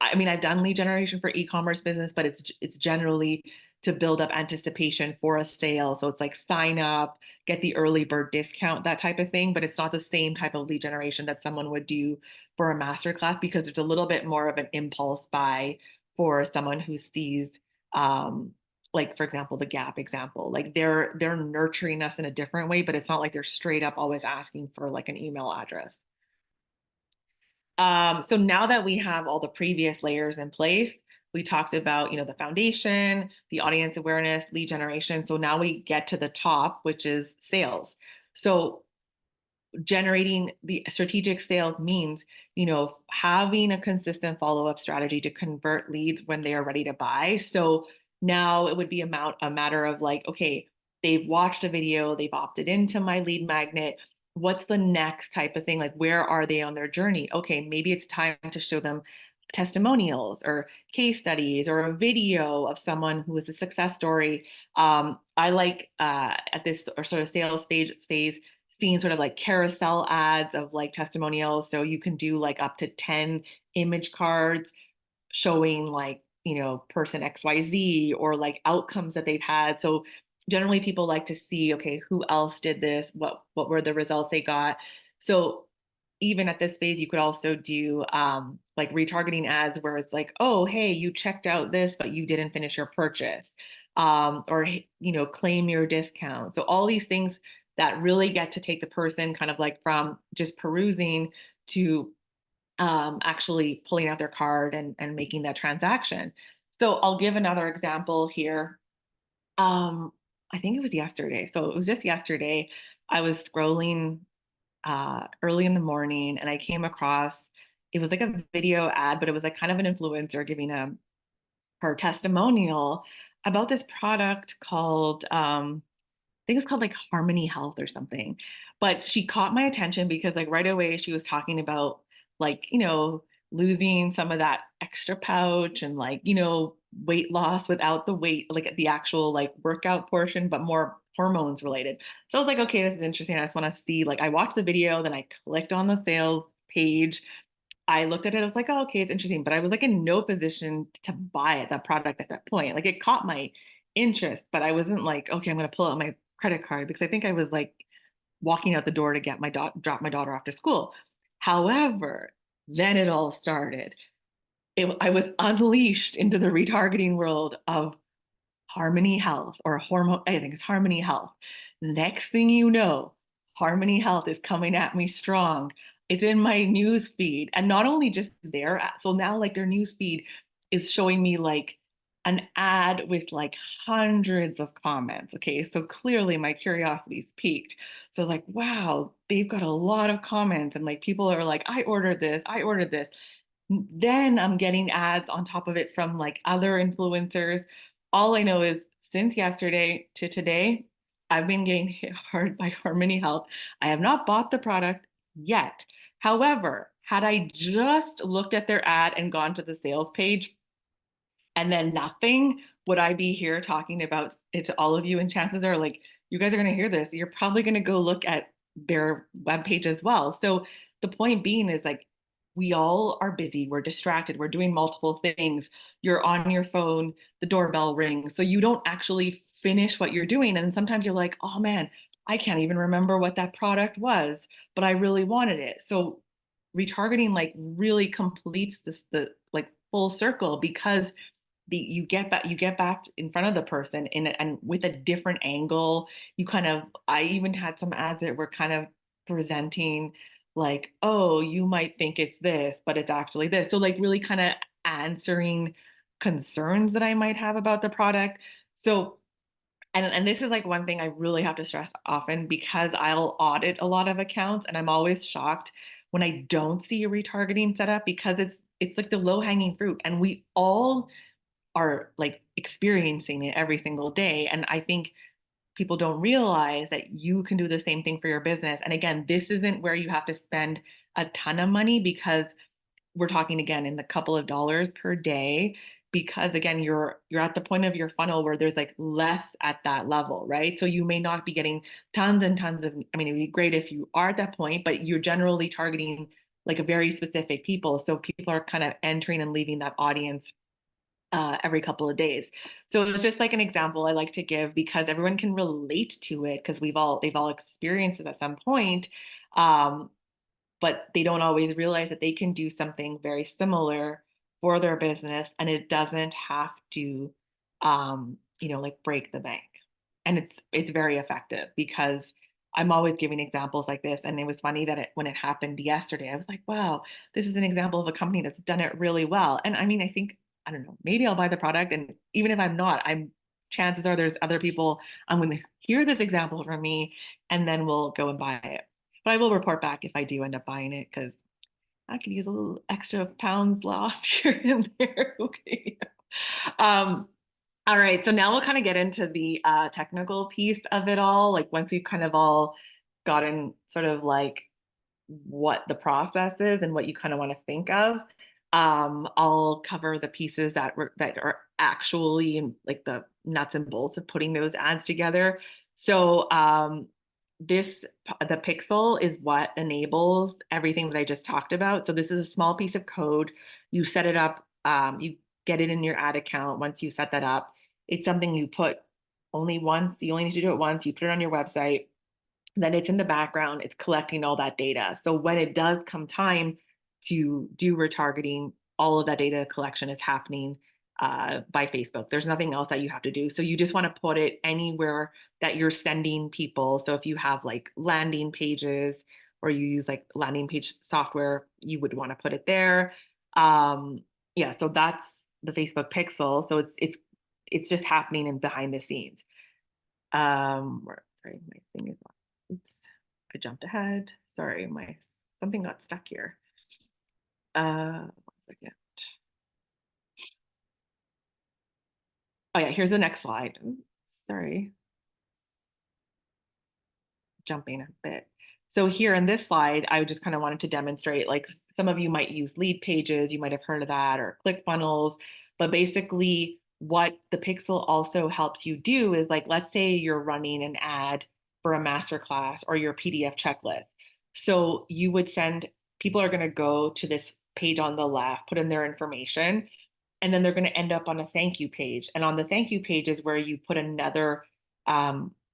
I mean, I've done lead generation for e-commerce business, but it's generally to build up anticipation for a sale. So it's like sign up, get the early bird discount, that type of thing. But it's not the same type of lead generation that someone would do for a masterclass because it's a little bit more of an impulse buy for someone who sees like for example, the Gap example, like they're nurturing us in a different way, but it's not like they're straight up always asking for like an email address. So now that we have all the previous layers in place, we talked about, the foundation, the audience awareness, lead generation. So now we get to the top, which is sales. So generating the strategic sales means, having a consistent follow-up strategy to convert leads when they are ready to buy. So now it would be a matter of like, okay, they've watched a video, they've opted into my lead magnet. What's the next type of thing? Like, where are they on their journey? Okay, maybe it's time to show them testimonials or case studies or a video of someone who is a success story. I like at this or sort of sales phase seeing sort of like carousel ads of like testimonials. So you can do like up to 10 image cards showing like, person XYZ or like outcomes that they've had. So generally people like to see, okay, who else did this? What were the results they got? So even at this phase, you could also do like retargeting ads where it's like, oh, hey, you checked out this, but you didn't finish your purchase, or claim your discount. So all these things that really get to take the person kind of like from just perusing to actually pulling out their card and making that transaction. So I'll give another example here. I think it was yesterday. So it was just yesterday. I was scrolling early in the morning and I came across, it was like a video ad, but it was like kind of an influencer giving her testimonial about this product called I think it's called like Harmony Health or something. But she caught my attention because like right away she was talking about like, losing some of that extra pouch and like, weight loss without the weight, like the actual like workout portion, but more hormones related. So I was like, okay, this is interesting. I just want to see, like I watched the video, then I clicked on the sales page. I looked at it, I was like, oh, okay, it's interesting. But I was like in no position to buy it, that product at that point. Like it caught my interest, but I wasn't like, okay, I'm going to pull out my credit card because I think I was like walking out the door to get drop my daughter off to school. However, then it all started. I was unleashed into the retargeting world of Harmony Health or hormone, I think it's Harmony Health. Next thing you know, Harmony Health is coming at me strong. It's in my news feed. And not only just there, so now like their news feed is showing me like an ad with like hundreds of comments. Okay. So clearly my curiosity's peaked. So like, wow, they've got a lot of comments and like people are like, I ordered this, I ordered this. Then I'm getting ads on top of it from like other influencers. All I know is since yesterday to today, I've been getting hit hard by Harmony Health. I have not bought the product yet. However, had I just looked at their ad and gone to the sales page and then nothing, would I be here talking about it to all of you? And chances are like, you guys are going to hear this. You're probably going to go look at their webpage as well. So the point being is like, we all are busy, we're distracted, we're doing multiple things. You're on your phone, the doorbell rings. So you don't actually finish what you're doing. And sometimes you're like, oh man, I can't even remember what that product was, but I really wanted it. So retargeting like really completes the like full circle because you get back in front of the person and with a different angle. I even had some ads that were kind of presenting like, oh, you might think it's this, but it's actually this. So like really kind of answering concerns that I might have about the product. So, and this is like one thing I really have to stress often, because I'll audit a lot of accounts and I'm always shocked when I don't see a retargeting setup, because it's like the low hanging fruit, and we all are like experiencing it every single day. And I think people don't realize that you can do the same thing for your business. And again, this isn't where you have to spend a ton of money, because we're talking again in the couple of dollars per day, because again, you're at the point of your funnel where there's like less at that level, right? So you may not be getting tons and tons of, I mean, it'd be great if you are at that point, but you're generally targeting like a very specific people. So people are kind of entering and leaving that audience every couple of days. So it's just like an example I like to give, because everyone can relate to it, because they've all experienced it at some point. But they don't always realize that they can do something very similar for their business, and it doesn't have to like break the bank. And it's very effective, because I'm always giving examples like this. And it was funny that when it happened yesterday, I was like, wow, this is an example of a company that's done it really well. And I mean, I don't know, maybe I'll buy the product, and even if I'm not, chances are there's other people, I'm going to hear this example from me, and then we'll go and buy it. But I will report back if I do end up buying it, because I could use a little extra pounds lost here and there. Okay. All right. So now we'll kind of get into the technical piece of it all. Like, once you've kind of all gotten sort of like what the process is and what you kind of want to think of, I'll cover the pieces that are actually in like the nuts and bolts of putting those ads together. So the pixel is what enables everything that I just talked about. So this is a small piece of code. You set it up, you get it in your ad account. Once you set that up, it's something you put only once. You only need to do it once. You put it on your website. Then it's in the background, it's collecting all that data. So when it does come time to do retargeting, all of that data collection is happening by Facebook. There's nothing else that you have to do. So you just want to put it anywhere that you're sending people. So if you have like landing pages, or you use like landing page software, you would want to put it there. Yeah, so that's the Facebook pixel. So it's just happening in behind the scenes. Sorry, my thing is on. Oops, I jumped ahead. Sorry, something got stuck here. 1 second. Oh yeah, here's the next slide. Oops, sorry. Jumping a bit. So here in this slide, I just kind of wanted to demonstrate, like, some of you might use lead pages, you might have heard of that, or ClickFunnels, but basically what the pixel also helps you do is, like, let's say you're running an ad for a masterclass or your PDF checklist. So you would people are going to go to this page on the left, put in their information, and then they're going to end up on a thank you page. And on the thank you page is where you put another,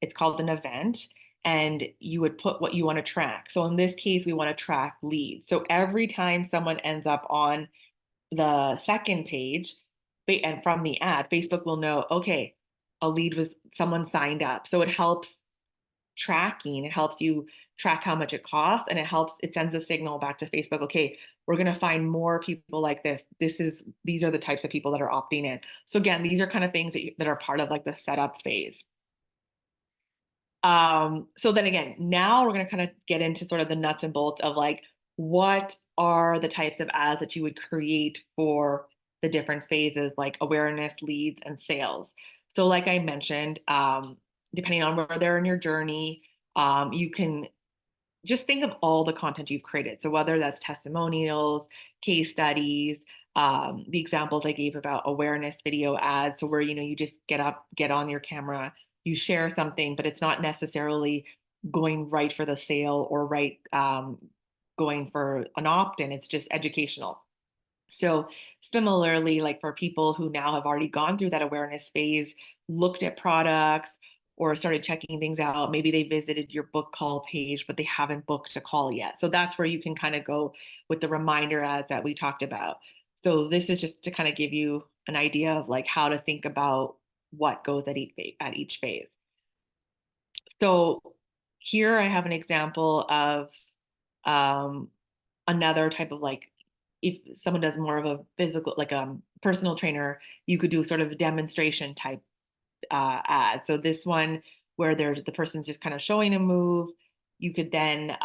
it's called an event, and you would put what you want to track. So in this case, we want to track leads. So every time someone ends up on the second page, and from the ad, Facebook will know, okay, a lead was someone signed up. So it helps tracking, it helps you track how much it costs, and it sends a signal back to Facebook, okay, we're going to find more people like this. These are the types of people that are opting in. So again, these are kind of things that are part of like the setup phase. So then again, now we're going to kind of get into sort of the nuts and bolts of like, what are the types of ads that you would create for the different phases, like awareness, leads, and sales. So like I mentioned, depending on where they're in your journey, you can just think of all the content you've created. So whether that's testimonials, case studies, the examples I gave about awareness video ads. So where, you just get on your camera, you share something, but it's not necessarily going right for the sale or going for an opt-in. It's just educational. So similarly, like for people who now have already gone through that awareness phase, looked at products or started checking things out, maybe they visited your book call page, but they haven't booked a call yet. So that's where you can kind of go with the reminder ads that we talked about. So this is just to kind of give you an idea of like how to think about what goes at each phase. So here I have an example of another type of like if someone does more of a physical, like a personal trainer, you could do sort of a demonstration type ad. So this one where the person's just kind of showing a move, you could then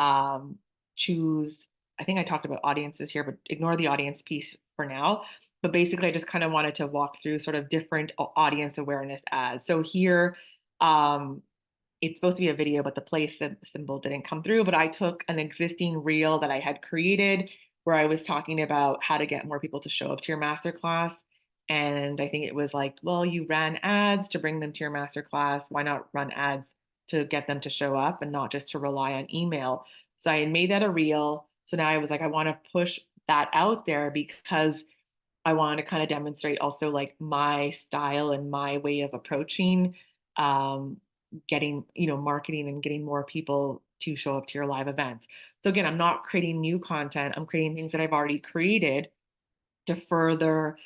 choose. I think I talked about audiences here, but ignore the audience piece for now. But basically, I just kind of wanted to walk through sort of different audience awareness ads. So here, it's supposed to be a video, but the play symbol didn't come through. But I took an existing reel that I had created where I was talking about how to get more people to show up to your masterclass. And I think it was like, well, you ran ads to bring them to your masterclass. Why not run ads to get them to show up and not just to rely on email? So I had made that a reel. So now I was like, I want to push that out there because I want to kind of demonstrate also like my style and my way of approaching getting, marketing and getting more people to show up to your live events. So again, I'm not creating new content. I'm creating things that I've already created to further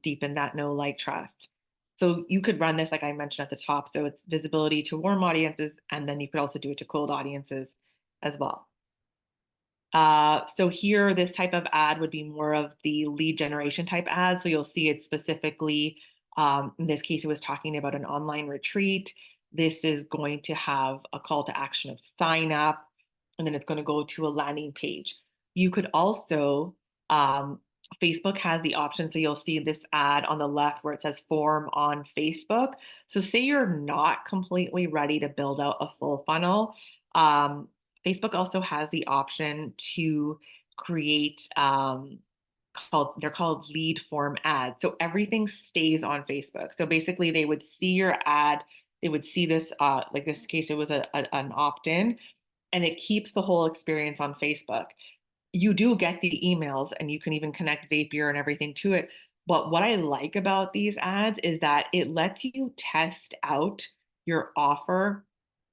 deepen that know, like, trust. So you could run this, like I mentioned at the top. So it's visibility to warm audiences, and then you could also do it to cold audiences as well. So here, this type of ad would be more of the lead generation type ad. So you'll see it specifically, in this case, it was talking about an online retreat. This is going to have a call to action of sign up, and then it's going to go to a landing page. You could also, Facebook has the option. So you'll see this ad on the left where it says form on Facebook. So say you're not completely ready to build out a full funnel. Facebook also has the option to create they're called lead form ads. So everything stays on Facebook. So basically they would see your ad, they would see this, like this case, it was an opt-in, and it keeps the whole experience on Facebook. You do get the emails and you can even connect Zapier and everything to it. But what I like about these ads is that it lets you test out your offer,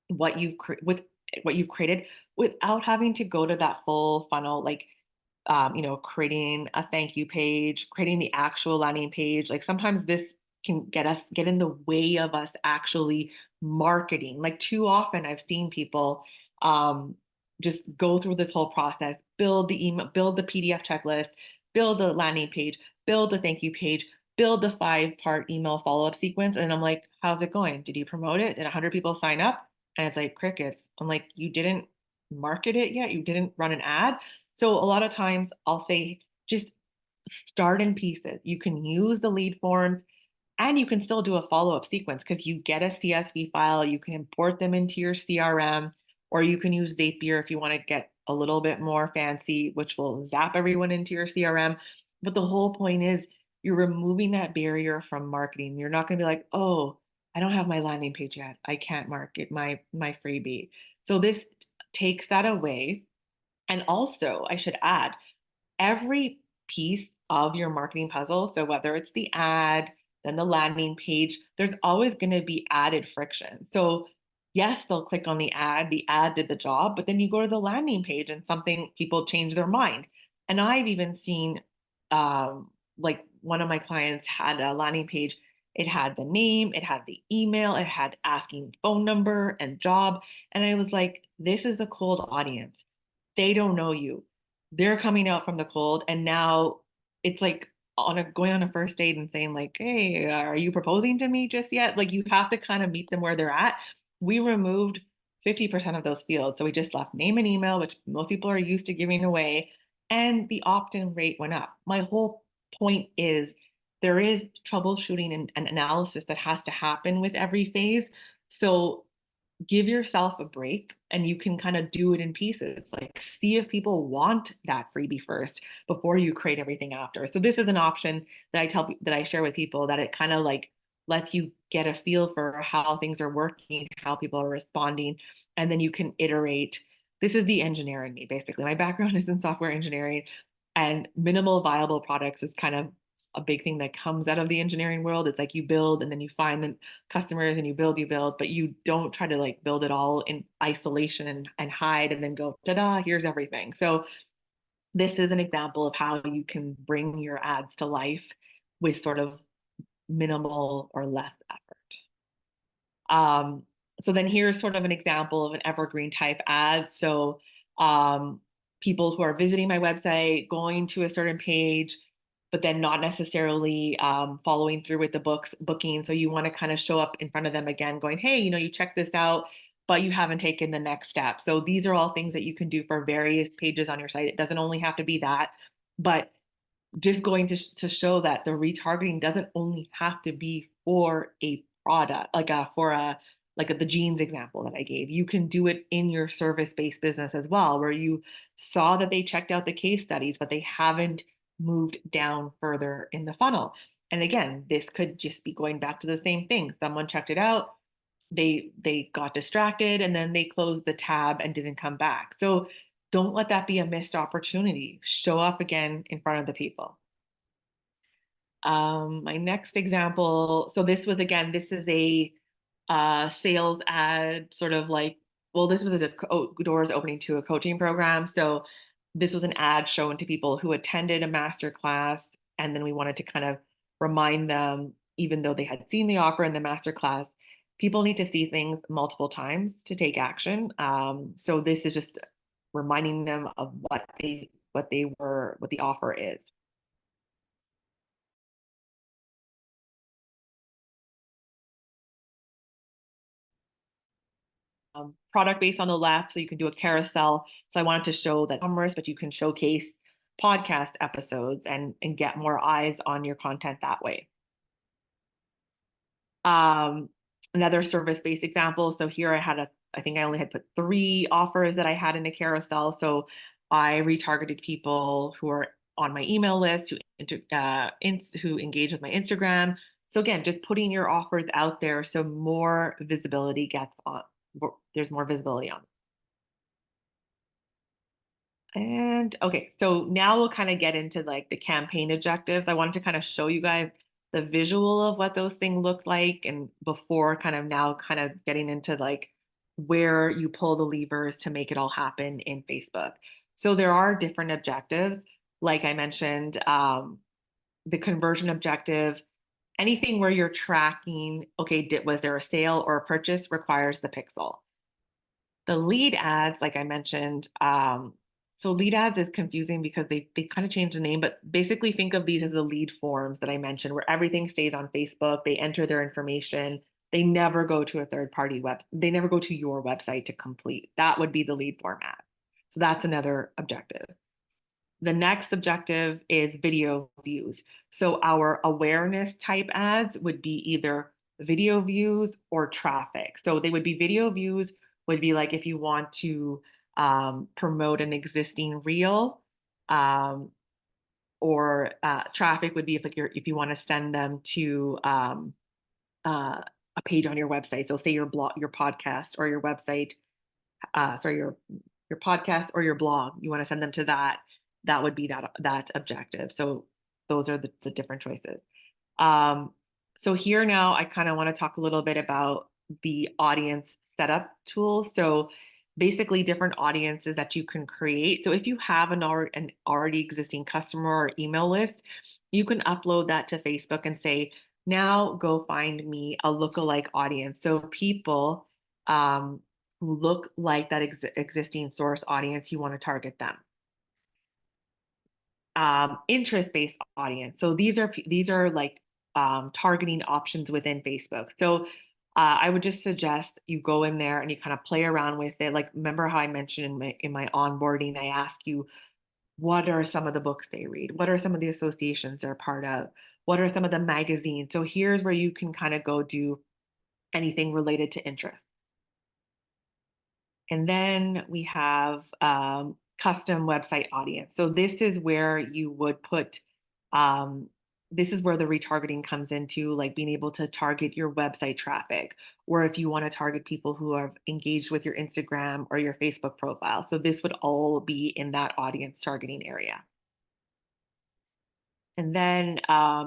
what you've created, without having to go to that full funnel, like creating a thank you page, creating the actual landing page. Like sometimes this can get in the way of us actually marketing. Like too often I've seen people just go through this whole process, build the email, build the PDF checklist, build the landing page, build the thank you page, build the 5-part email follow-up sequence. And I'm like, how's it going? Did you promote it? Did 100 people sign up? And it's like crickets. I'm like, you didn't market it yet. You didn't run an ad. So a lot of times I'll say, just start in pieces. You can use the lead forms and you can still do a follow-up sequence because you get a CSV file, you can import them into your CRM, or you can use Zapier if you want to get a little bit more fancy, which will zap everyone into your CRM. But the whole point is you're removing that barrier from marketing. You're not going to be like, oh, I don't have my landing page yet. I can't market my freebie. So this takes that away. And also, I should add, every piece of your marketing puzzle, so whether it's the ad, then the landing page, there's always going to be added friction. So yes, they'll click on the ad did the job, but then you go to the landing page and people change their mind. And I've even seen, like one of my clients had a landing page. It had the name, it had the email, it had asking phone number and job. And I was like, this is a cold audience. They don't know you. They're coming out from the cold, and now it's like going on a first date and saying like, hey, are you proposing to me just yet? Like you have to kind of meet them where they're at. We removed 50% of those fields. So we just left name and email, which most people are used to giving away, and the opt-in rate went up. My whole point is there is troubleshooting and analysis that has to happen with every phase. So give yourself a break and you can kind of do it in pieces. Like see if people want that freebie first before you create everything after. So this is an option that I share with people, that it kind of like lets you get a feel for how things are working, how people are responding, and then you can iterate. This is the engineer in me, basically. My background is in software engineering, and minimal viable products is kind of a big thing that comes out of the engineering world. It's like you build and then you find the customers and you build, but you don't try to like build it all in isolation and hide and then go, ta-da, here's everything. So this is an example of how you can bring your ads to life with sort of minimal or less effort. So then here's sort of an example of an evergreen type ad. So people who are visiting my website, going to a certain page, but then not necessarily following through with the booking. So you want to kind of show up in front of them again going, hey, you checked this out, but you haven't taken the next step. So these are all things that you can do for various pages on your site. It doesn't only have to be that, but just going to show that the retargeting doesn't only have to be for a product, like the jeans example that I gave. You can do it in your service-based business as well, where you saw that they checked out the case studies, but they haven't moved down further in the funnel. And again, this could just be going back to the same thing. Someone checked it out, they got distracted, and then they closed the tab and didn't come back. So don't let that be a missed opportunity. Show up again in front of the people. My next example, so this is a sales ad, sort of like, well, this was doors opening to a coaching program. So this was an ad shown to people who attended a masterclass, and then we wanted to kind of remind them, even though they had seen the offer in the masterclass, people need to see things multiple times to take action. So this is just reminding them of what the offer is. Product based on the left, so you can do a carousel. So I wanted to show that commerce, but you can showcase podcast episodes and get more eyes on your content that way. Another service-based example. So here I think I only had put 3 offers that I had in a carousel. So I retargeted people who are on my email list, who engage with my Instagram. So again, just putting your offers out there so more visibility gets on. There's more visibility on. And okay, so now we'll kind of get into like the campaign objectives. I wanted to kind of show you guys the visual of what those things look like, and before kind of getting into like where you pull the levers to make it all happen in Facebook. So there are different objectives. Like I mentioned, the conversion objective, anything where you're tracking, okay, was there a sale or a purchase, requires the pixel. The lead ads, like I mentioned, so lead ads is confusing because they kind of changed the name, but basically think of these as the lead forms that I mentioned, where everything stays on Facebook. They enter their information. They never go to a third-party they never go to your website to complete. That would be the lead form ad. So that's another objective. The next objective is video views. So our awareness type ads would be either video views or traffic. So they would be video views, would be like if you want to promote an existing reel, or traffic would be if you want to send them to a page on your website. So say your podcast or your website, your podcast or your blog, you want to send them to that. That would be that objective. So those are the different choices. So here now I kind of want to talk a little bit about the audience setup tool. So basically different audiences that you can create. So if you have an already existing customer or email list, you can upload that to Facebook and say, now go find me a lookalike audience. So people who look like that existing source audience, you want to target them. Interest-based audience. So these are like targeting options within Facebook. So I would just suggest you go in there and you kind of play around with it. Like, remember how I mentioned in my onboarding, I ask you, what are some of the books they read? What are some of the associations they're part of? What are some of the magazines? So here's where you can kind of go do anything related to interest. And then we have custom website audience. So this is where you would put, this is where the retargeting comes into, like being able to target your website traffic, or if you want to target people who have engaged with your Instagram or your Facebook profile. So this would all be in that audience targeting area. And then,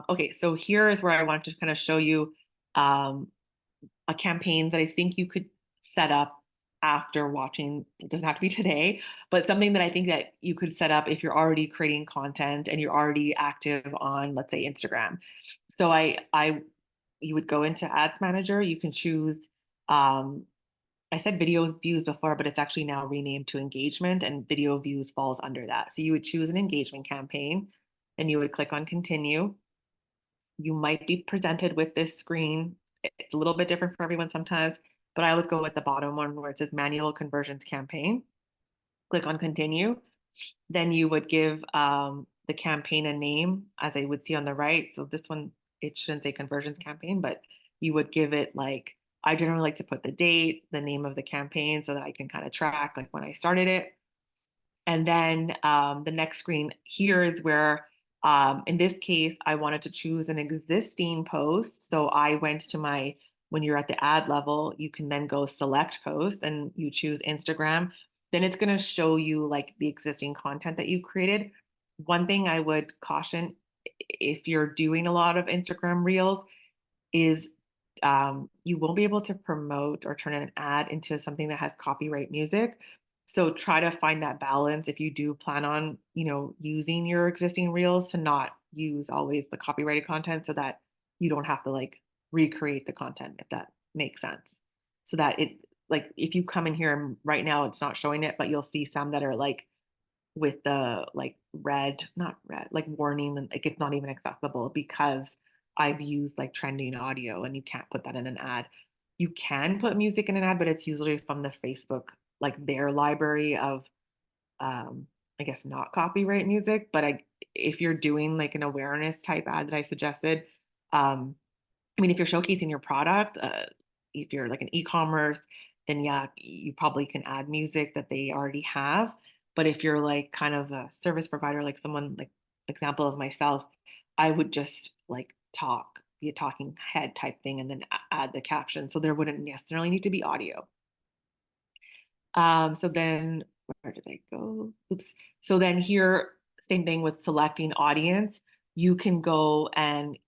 okay, so here is where I want to kind of show you a campaign that I think you could set up after watching. It doesn't have to be today, but something that I think that you could set up if you're already creating content and you're already active on, let's say, Instagram. So you would go into Ads Manager. You can choose I said video views before, but it's actually now renamed to engagement, and video views falls under that. So you would choose an engagement campaign and you would click on continue. You might be presented with this screen. It's a little bit different for everyone sometimes, but I always go with the bottom one where it says manual conversions campaign. Click on continue. Then you would give the campaign a name, as I would see on the right. So this one, it shouldn't say conversions campaign, but you would give it like, I generally like to put the date, the name of the campaign so that I can kind of track like when I started it. And then the next screen here is where, in this case, I wanted to choose an existing post. So I went to my, when you're at the ad level, you can then go select post and you choose Instagram. Then it's going to show you like the existing content that you created. One thing I would caution if you're doing a lot of Instagram reels is you won't be able to promote or turn an ad into something that has copyright music. So try to find that balance if you do plan on, using your existing reels to not use always the copyrighted content so that you don't have to like recreate the content, if that makes sense. So that it, like, if you come in here and right now it's not showing it, but you'll see some that are like with the like red, not red, like warning, and like it's not even accessible because I've used like trending audio and you can't put that in an ad. You can put music in an ad, but it's usually from the Facebook, like their library of I guess not copyright music. But if you're doing like an awareness type ad that I suggested, I mean, if you're showcasing your product, if you're like an e-commerce, then yeah, you probably can add music that they already have. But if you're like kind of a service provider, like someone like example of myself, I would just like be a talking head type thing, and then add the caption. So there wouldn't necessarily need to be audio. So then where did I go? Oops. So then here, same thing with selecting audience. You can go and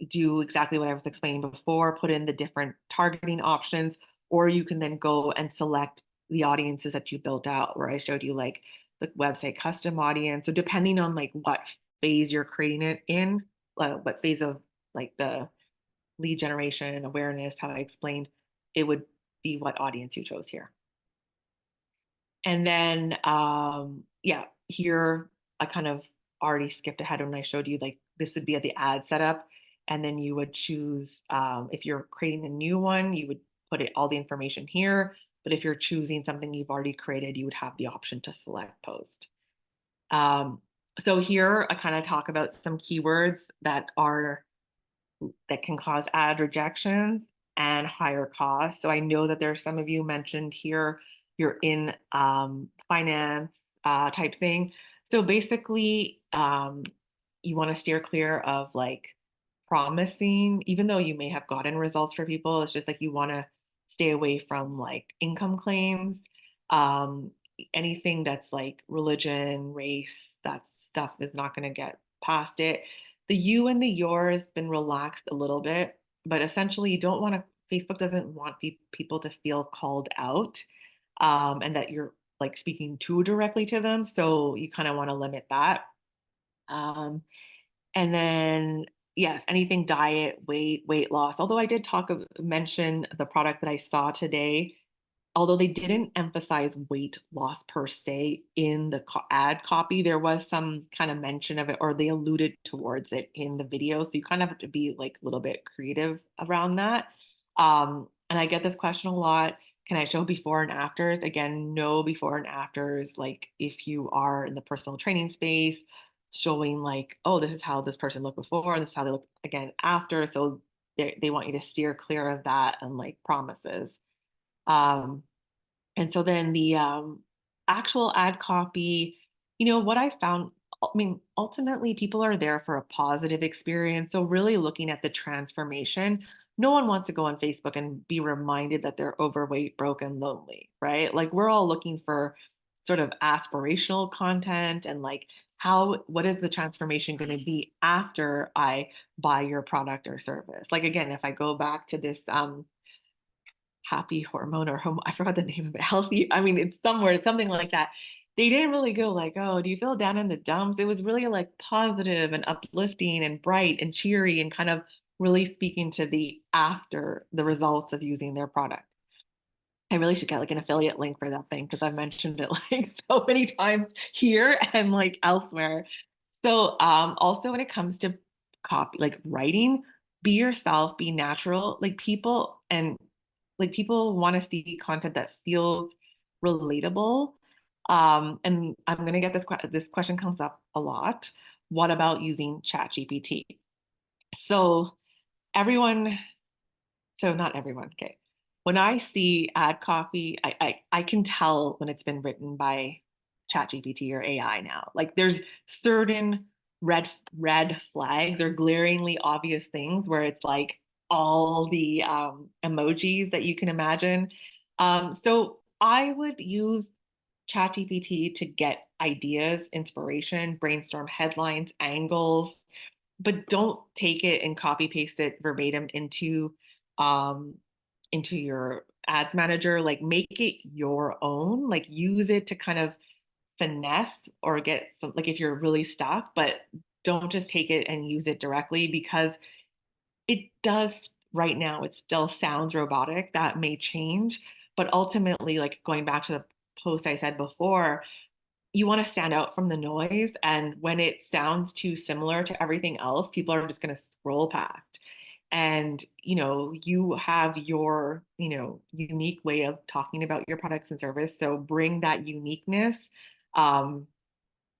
do exactly what I was explaining before, put in the different targeting options, or you can then go and select the audiences that you built out, where I showed you like the website custom audience. So depending on like what phase you're creating it in, what phase of like the lead generation, awareness, how I explained, it would be what audience you chose here. And then, yeah, here I kind of already skipped ahead when I showed you like this would be at the ad setup. And then you would choose, if you're creating a new one, you would put all the information here. But if you're choosing something you've already created, you would have the option to select post. So here I kind of talk about some keywords that can cause ad rejections and higher costs. So I know that there's some of you mentioned here, you're in finance type thing. So basically, you want to steer clear of like promising, even though you may have gotten results for people, it's just like you want to stay away from like income claims, um, anything that's like religion, race, that stuff is not going to get past it. The you and the your has been relaxed a little bit, but essentially you don't want to, Facebook doesn't want people to feel called out, and that you're like speaking too directly to them. So you kind of want to limit that. And then, yes, anything diet, weight loss. Although I did mention the product that I saw today, although they didn't emphasize weight loss per se in the ad copy, there was some kind of mention of it, or they alluded towards it in the video. So you kind of have to be like a little bit creative around that. And I get this question a lot. Can I show before and afters? Again, no before and afters. Like if you are in the personal training space, showing like, oh, this is how this person looked before, this is how they look again after. So they want you to steer clear of that and like promises. And so then the actual ad copy, what I found, I mean, ultimately people are there for a positive experience. So really looking at the transformation. No one wants to go on Facebook and be reminded that they're overweight, broke, and lonely, right? Like we're all looking for sort of aspirational content and like what is the transformation going to be after I buy your product or service? Like again, if I go back to this happy hormone or I forgot the name of it, healthy. I mean, it's somewhere, something like that. They didn't really go like, oh, do you feel down in the dumps? It was really like positive and uplifting and bright and cheery and kind of really speaking to the after the results of using their product. I really should get like an affiliate link for that thing because I've mentioned it like so many times here and like elsewhere. So also when it comes to copy, like writing, be yourself, be natural. Like people want to see content that feels relatable. And I'm gonna get this question comes up a lot. What about using ChatGPT? So everyone, so not everyone, okay. When I see ad copy, I can tell when it's been written by ChatGPT or AI now. Like there's certain red flags or glaringly obvious things where it's like all the emojis that you can imagine. So I would use ChatGPT to get ideas, inspiration, brainstorm headlines, angles, but don't take it and copy paste it verbatim um into your ads manager. Like make it your own, like use it to kind of finesse or get some, like if you're really stuck, but don't just take it and use it directly because it does right now, it still sounds robotic. That may change, but ultimately, like going back to the post I said before, you want to stand out from the noise. And when it sounds too similar to everything else, people are just going to scroll past. And, you have your, unique way of talking about your products and service. So bring that uniqueness um,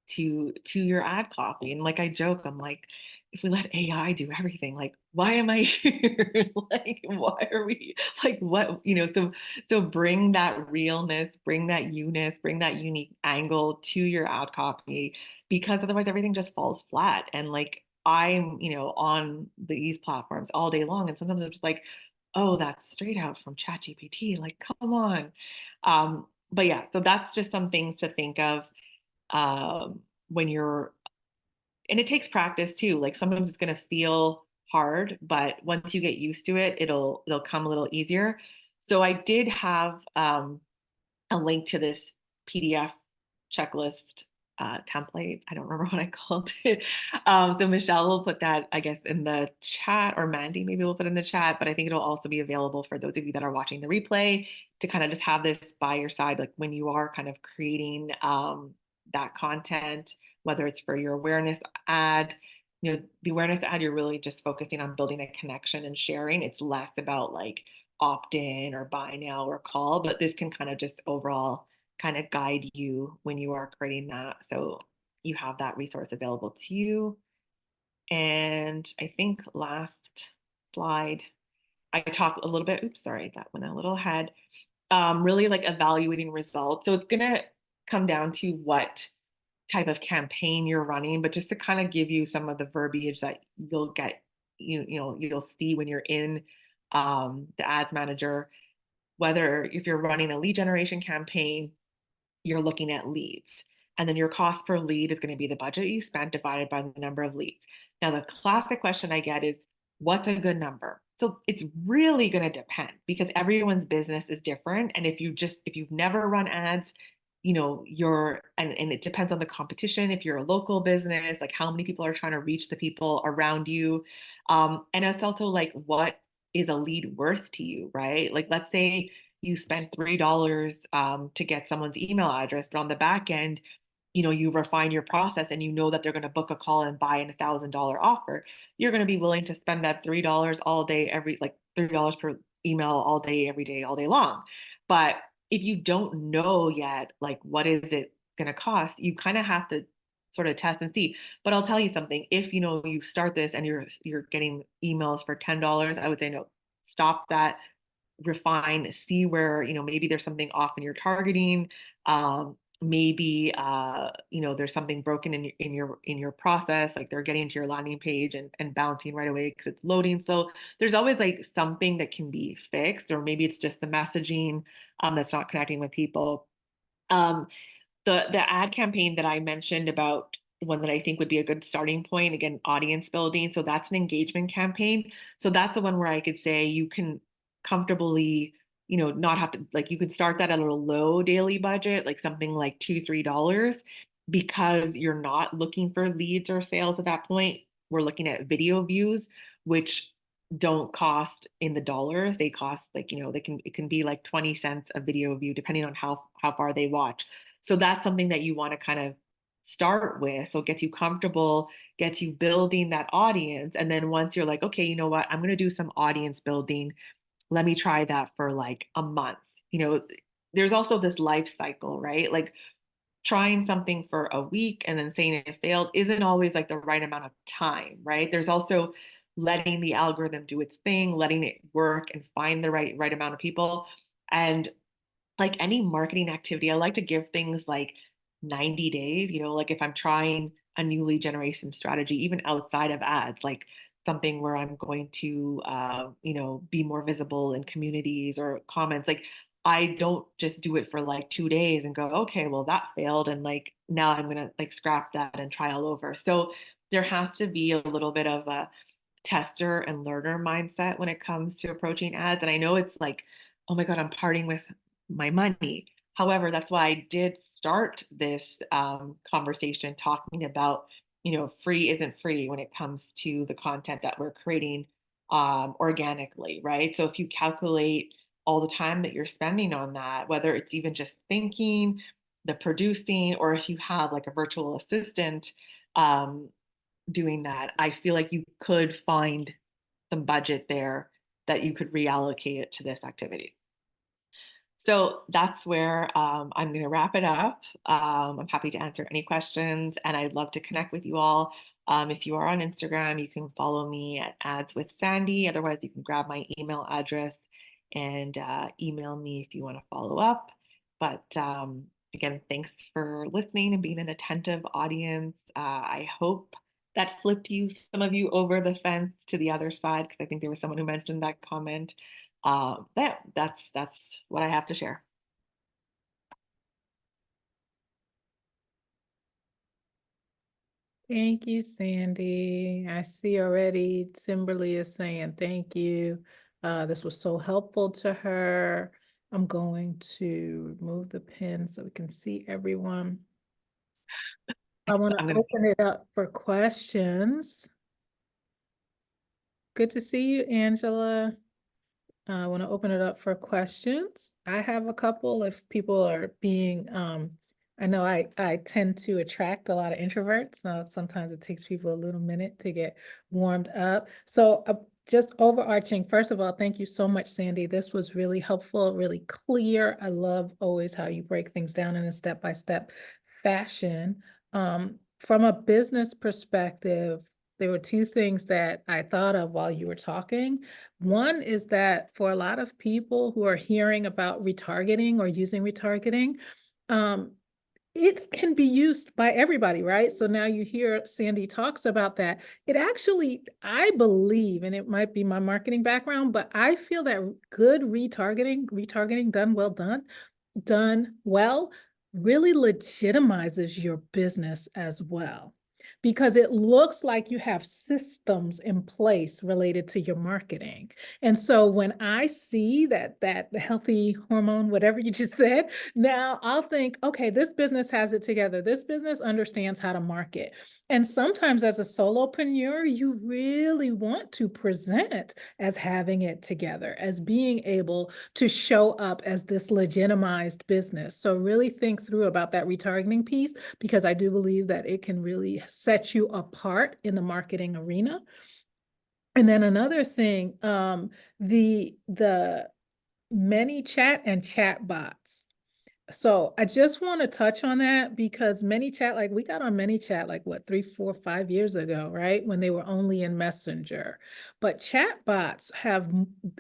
to your ad copy. And like I joke, I'm like, if we let AI do everything, like why am I here? Like why are we like what, so bring that realness, bring that newness, bring that unique angle to your ad copy because otherwise everything just falls flat. And like I'm, on these platforms all day long and sometimes I'm just like, oh, that's straight out from ChatGPT. Like, come on. But yeah, so that's just some things to think of when you're, and it takes practice too. Like sometimes it's going to feel hard, but once you get used to it, it'll come a little easier. So I did have a link to this PDF checklist template. I don't remember what I called it. So Michelle will put that, I guess, in the chat, or Mandy maybe will put in the chat, but I think it'll also be available for those of you that are watching the replay to kind of just have this by your side, like when you are kind of creating that content, whether it's for your awareness ad. The awareness ad, you're really just focusing on building a connection and sharing. It's less about like opt in or buy now or call, but this can kind of just overall kind of guide you when you are creating that. So you have that resource available to you. And I think last slide, I talked a little bit, oops, sorry, that went a little ahead. Really like evaluating results. So it's going to come down to what type of campaign you're running, but just to kind of give you some of the verbiage that you'll get, you'll see when you're in the ads manager, whether if you're running a lead generation campaign, you're looking at leads. And then your cost per lead is going to be the budget you spent divided by the number of leads. Now, the classic question I get is, what's a good number? So it's really going to depend because everyone's business is different. And if you've never run ads, and it depends on the competition. If you're a local business, like how many people are trying to reach the people around you. And it's also like, what is a lead worth to you, right? Like, let's say you spent $3 to get someone's email address, but on the back end, you refine your process and you know that they're going to book a call and buy an $1,000 offer. You're going to be willing to spend that $3 all day, like $3 per email all day, every day, all day long. But if you don't know yet, like what is it going to cost, you kind of have to sort of test and see. But I'll tell you something, if you start this and you're getting emails for $10, I would say no, stop that, refine, see where, maybe there's something off in your targeting. Maybe there's something broken in your process, like they're getting to your landing page and bouncing right away because it's loading. So there's always like something that can be fixed, or maybe it's just the messaging that's not connecting with people. The ad campaign that I mentioned about, one that I think would be a good starting point, again, audience building. So that's an engagement campaign. So that's the one where I could say you can comfortably, not have to, like, you could start that at a low daily budget, like something like $2-3, because you're not looking for leads or sales at that point. We're looking at video views, which don't cost in the dollars. They cost like, it can be like 20 cents a video view, depending on how far they watch. So that's something that you want to kind of start with. So it gets you comfortable, gets you building that audience. And then once you're like, okay, you know what, I'm going to do some audience building. Let me try that for like a month. There's also this life cycle, right? Like trying something for a week and then saying it failed isn't always like the right amount of time, right? There's also letting the algorithm do its thing, letting it work and find the right amount of people. And like any marketing activity, I like to give things like 90 days, like if I'm trying a new lead generation strategy, even outside of ads, like something where I'm going to, be more visible in communities or comments, like I don't just do it for like 2 days and go, okay, well that failed. And like, now I'm going to like scrap that and try all over. So there has to be a little bit of a tester and learner mindset when it comes to approaching ads. And I know it's like, oh my God, I'm parting with my money. However, that's why I did start this conversation talking about, free isn't free when it comes to the content that we're creating organically, right? So if you calculate all the time that you're spending on that, whether it's even just thinking, the producing, or if you have like a virtual assistant doing that, I feel like you could find some budget there that you could reallocate it to this activity. So that's where I'm going to wrap it up. I'm happy to answer any questions, and I'd love to connect with you all. If you are on Instagram, you can follow me at Ads with Sandy. Otherwise, you can grab my email address and email me if you want to follow up. But again, thanks for listening and being an attentive audience. I hope that flipped some of you over the fence to the other side, because I think there was someone who mentioned that comment. That's what I have to share. Thank you, Sandy. I see already Timberly is saying thank you. This was so helpful to her. I'm going to remove the pin so we can see everyone. I want to open it up for questions. Good to see you, Angela. I want to open it up for questions. I have a couple if people are being, I know I tend to attract a lot of introverts, so sometimes it takes people a little minute to get warmed up. So just overarching, first of all, thank you so much, Sandy. This was really helpful, really clear. I love always how you break things down in a step-by-step fashion. From a business perspective, there were two things that I thought of while you were talking. One is that for a lot of people who are hearing about retargeting or using retargeting, it can be used by everybody, right? So now you hear Sandy talks about that. It actually, I believe, and it might be my marketing background, but I feel that good retargeting done well, really legitimizes your business as well, because it looks like you have systems in place related to your marketing. And so when I see that healthy hormone, whatever you just said, now I'll think, okay, this business has it together. This business understands how to market. And sometimes as a solopreneur, you really want to present as having it together, as being able to show up as this legitimized business. So really think through about that retargeting piece, because I do believe that it can really set you apart in the marketing arena. And then another thing, the ManyChat and chat bots. So I just want to touch on that, because ManyChat, like we got on ManyChat like what, 3, 4, 5 years ago, right? When they were only in Messenger. But chat bots have,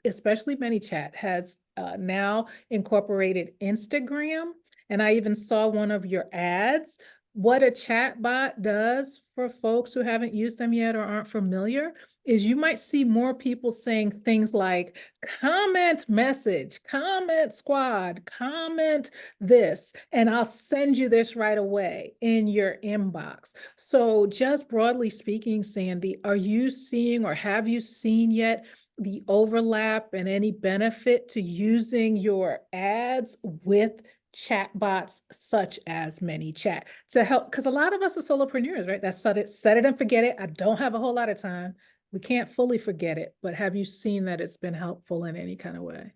especially ManyChat has now incorporated Instagram. And I even saw one of your ads. What a chat bot does for folks who haven't used them yet or aren't familiar is you might see more people saying things like comment message, comment squad, comment this, and I'll send you this right away in your inbox. So just broadly speaking, Sandy, are you seeing or have you seen yet the overlap and any benefit to using your ads with chatbots such as ManyChat to help? Because a lot of us are solopreneurs, right? That's set it and forget it. I don't have a whole lot of time. we can't fully forget it, but have you seen that it's been helpful in any kind of way?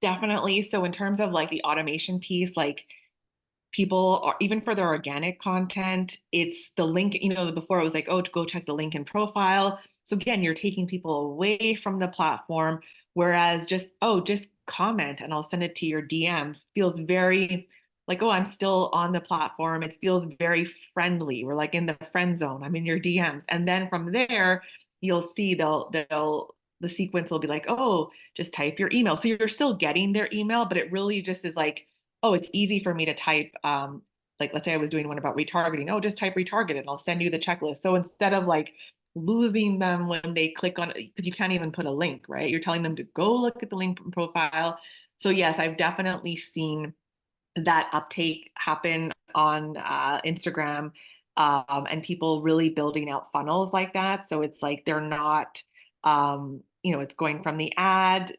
Definitely. So in terms of like the automation piece, like people are even for their organic content, it's the link, before it was like, oh, to go check the link in profile. So again, you're taking people away from the platform, whereas just comment and I'll send it to your DMs feels very like, oh, I'm still on the platform. It feels very friendly. We're like in the friend zone. I'm in your DMs. And then from there, you'll see the sequence will be like, oh, just type your email. So you're still getting their email, but it really just is like, oh, it's easy for me to type, like let's say I was doing one about retargeting. Oh, just type retarget and I'll send you the checklist. So instead of like losing them when they click on it, because you can't even put a link, right? You're telling them to go look at the link profile. So yes, I've definitely seen that uptake happen on Instagram, and people really building out funnels like that. So it's like they're not, it's going from the ad,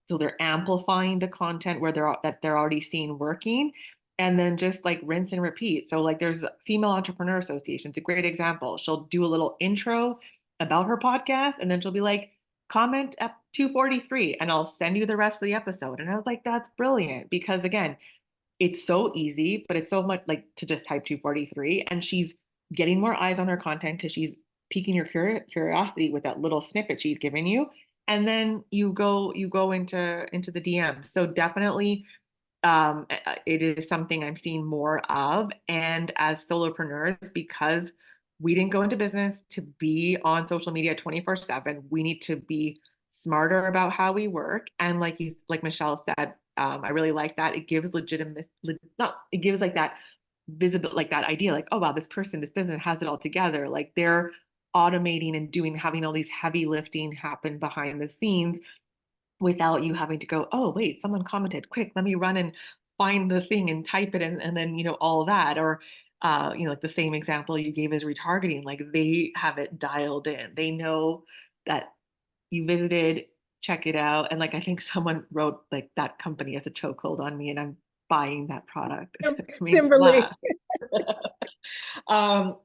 so they're amplifying the content where they're already seeing working, and then just like rinse and repeat. So like there's Female Entrepreneur Association. It's a great example. She'll do a little intro about her podcast, and then she'll be like, comment at 243 and I'll send you the rest of the episode. And I was like, that's brilliant, because again, it's so easy, but it's so much like to just type 243, and she's getting more eyes on her content because she's piquing your curiosity with that little snippet she's giving you. And then you go into the DM. So definitely it is something I'm seeing more of. And as solopreneurs, because we didn't go into business to be on social media 24/7, we need to be smarter about how we work. And like Michelle said, I really like that. It gives it gives like that visible, like that idea, like, oh wow, this business has it all together. Like they're automating and having all these heavy lifting happen behind the scenes without you having to go, oh wait, someone commented, quick, let me run and find the thing and type it and then all that. Or like the same example you gave is retargeting. Like they have it dialed in. They know that you visited, check it out. And like I think someone wrote like that company has a chokehold on me and I'm buying that product. I mean, Timberlake.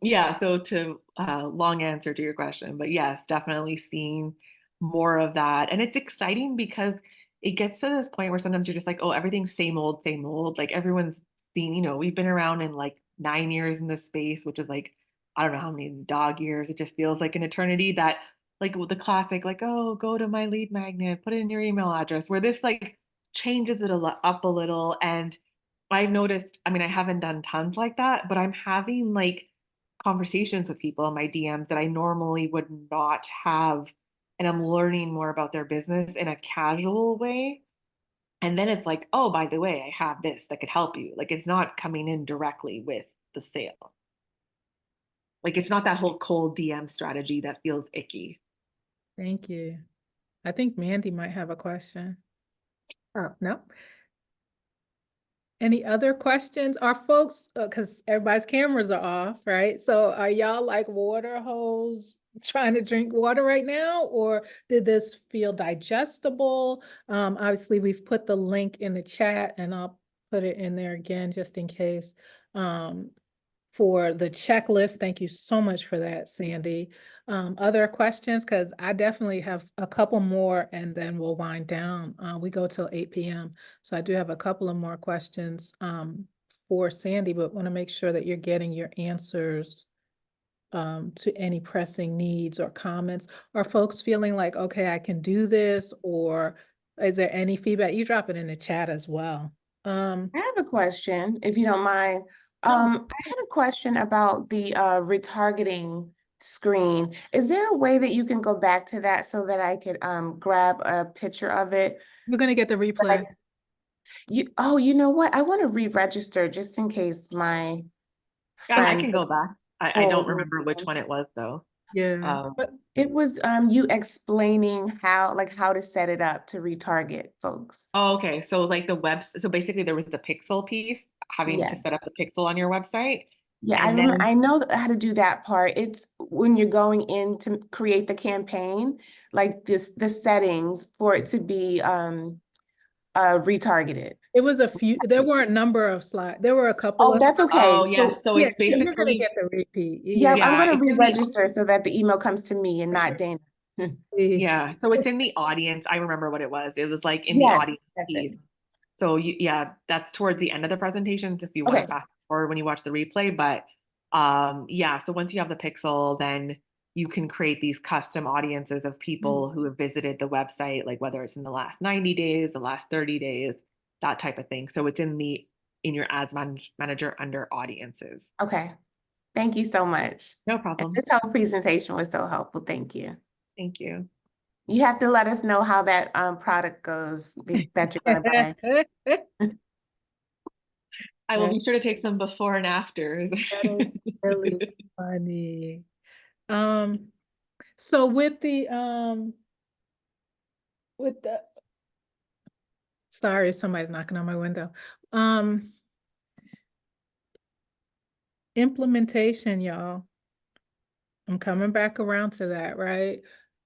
yeah, so to long answer to your question, but yes, definitely seeing more of that. And it's exciting because it gets to this point where sometimes you're just like, oh, everything's same old, same old. Like everyone's seen, we've been around in like 9 years in this space, which is like, I don't know how many dog years. It just feels like an eternity, that like with the classic, like, oh, go to my lead magnet, put it in your email address, where this like changes it up a little. And I've noticed, I mean, I haven't done tons like that, but I'm having like conversations with people in my DMs that I normally would not have. And I'm learning more about their business in a casual way. And then it's like, oh, by the way, I have this that could help you. Like it's not coming in directly with the sale. Like it's not that whole cold DM strategy that feels icky. Thank you. I think Mandy might have a question. Oh, no. Any other questions? Are folks, because everybody's cameras are off, right? So are y'all like water hose trying to drink water right now? Or did this feel digestible? Obviously, we've put the link in the chat and I'll put it in there again just in case. For the checklist, thank you so much for that, Sandy. Other questions? Because I definitely have a couple more and then we'll wind down. We go till 8 p.m. So I do have a couple of more questions for Sandy, but want to make sure that you're getting your answers to any pressing needs or comments. Are folks feeling like, okay, I can do this? Or is there any feedback? You drop it in the chat as well. I have a question, if you don't mind. I had a question about the retargeting screen. Is there a way that you can go back to that so that I could grab a picture of it? We're going to get the replay. You know what? I want to re-register just in case my Yeah, I friend. can go back. I don't remember which one it was though. Yeah. But it was you explaining how to set it up to retarget folks. Oh, okay. So like so basically there was the pixel piece, having to set up the pixel on your website. Yeah, And then I know how to do that part. It's when you're going in to create the campaign, like the settings for it to be retargeted. It was there were a number of slides. There were a couple of. That's okay. Oh, yes. So it's you're gonna basically, get the repeat. Yeah, I'm Yeah, gonna it's in the re-register so that the email comes to me and not Perfect. Dana. Please. Yeah, so it's in the audience. I remember what it was. It was like in the Yes, audience that's piece. it. So yeah, that's towards the end of the presentations if you want to Okay. fast forward when you watch the replay. But yeah, so once you have the pixel, then you can create these custom audiences of people who have visited the website, like whether it's in the last 90 days, the last 30 days, that type of thing. So it's in your manager under audiences. Okay. Thank you so much. No And problem. this whole presentation was so helpful. Thank you. Thank you. You have to let us know how that product goes that you're going to buy. I will be sure to take some before and afters. That is really funny. So with the sorry, somebody's knocking on my window. Implementation, y'all. I'm coming back around to that, right?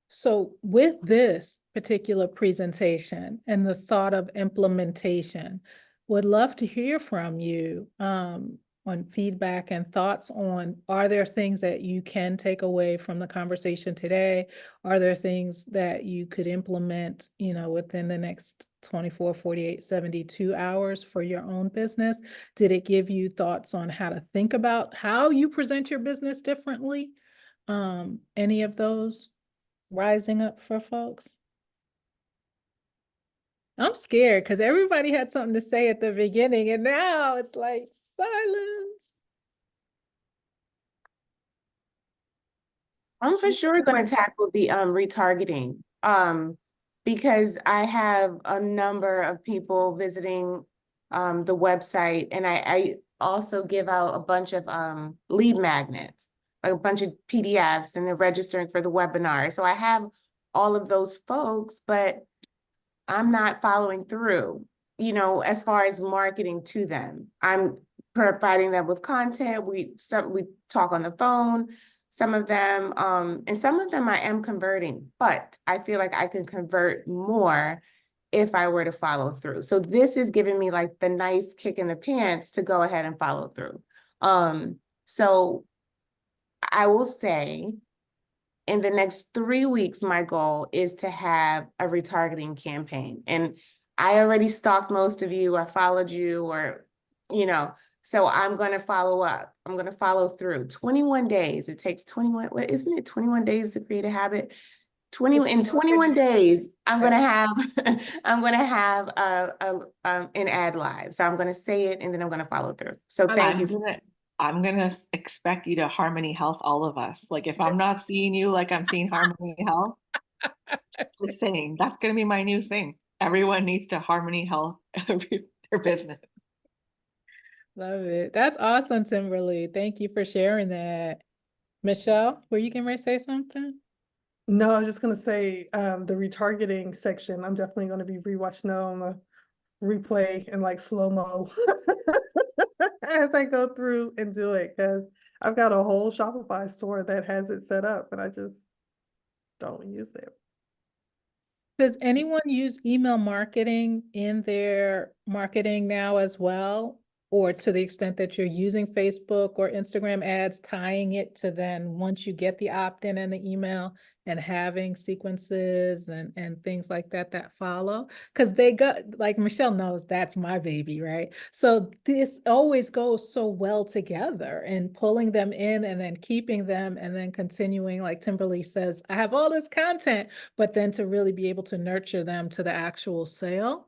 So with this particular presentation and the thought of implementation, would love to hear from you on feedback and thoughts on, are there things that you can take away from the conversation today? Are there things that you could implement, within the next 24, 48, 72 hours for your own business? Did it give you thoughts on how to think about how you present your business differently? Any of those rising up for folks? I'm scared because everybody had something to say at the beginning and now it's like silence. I'm for sure going to tackle the retargeting because I have a number of people visiting the website, and I also give out a bunch of lead magnets, like a bunch of PDFs, and they're registering for the webinar. So I have all of those folks, but I'm not following through, as far as marketing to them. I'm providing them with content. We talk on the phone, some of them, and some of them I am converting, but I feel like I can convert more if I were to follow through. So this is giving me like the nice kick in the pants to go ahead and follow through. So I will say, in the next 3 weeks, my goal is to have a retargeting campaign. And I already stalked most of you, I followed you, or, so I'm going to follow up. I'm going to follow through. 21 days. It takes 21, what isn't it 21 days to create a habit? In 21 days, I'm going to have, an ad live. So I'm going to say it and then I'm going to follow through. So thank you. I'm gonna expect you to Harmony Health all of us. Like if I'm not seeing you like I'm seeing Harmony Health, just saying that's gonna be my new thing. Everyone needs to Harmony Health their business. Love it. That's awesome, Timberly. Thank you for sharing that. Michelle, were you getting ready to say something? No, I was just gonna say, the retargeting section, I'm definitely gonna be rewatching it on the replay in like slow-mo as I go through and do it, because I've got a whole Shopify store that has it set up and I just don't use it. Does anyone use email marketing in their marketing now as well? Or to the extent that you're using Facebook or Instagram ads, tying it to then once you get the opt-in and the email and having sequences and things like that follow? Because they got, like Michelle knows, that's my baby, right? So this always goes so well together, and pulling them in and then keeping them and then continuing, like Timberly says, I have all this content, but then to really be able to nurture them to the actual sale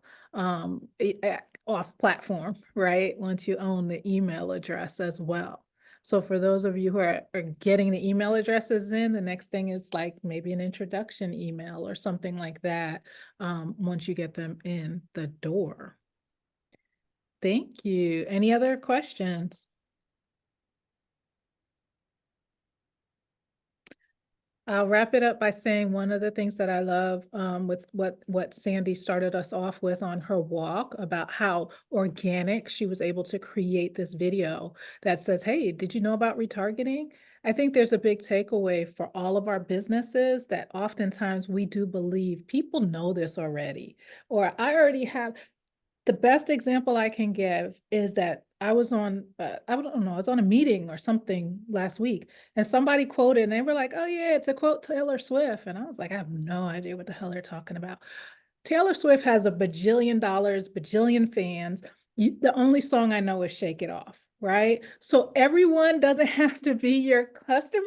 off platform, right? Once you own the email address as well. So for those of you who are getting the email addresses in, the next thing is like maybe an introduction email or something like that once you get them in the door. Thank you. Any other questions? I'll wrap it up by saying one of the things that I love with what Sandy started us off with on her walk about how organic she was able to create this video that says, hey, did you know about retargeting? I think there's a big takeaway for all of our businesses that oftentimes we do believe people know this already, or I already have. The best example I can give is that I was on, I don't know, I was on a meeting or something last week, and somebody quoted, and they were like, "Oh yeah, it's a quote Taylor Swift," and I was like, "I have no idea what the hell they're talking about." Taylor Swift has a bajillion dollars, bajillion fans. The only song I know is Shake It Off, right? So everyone doesn't have to be your customer,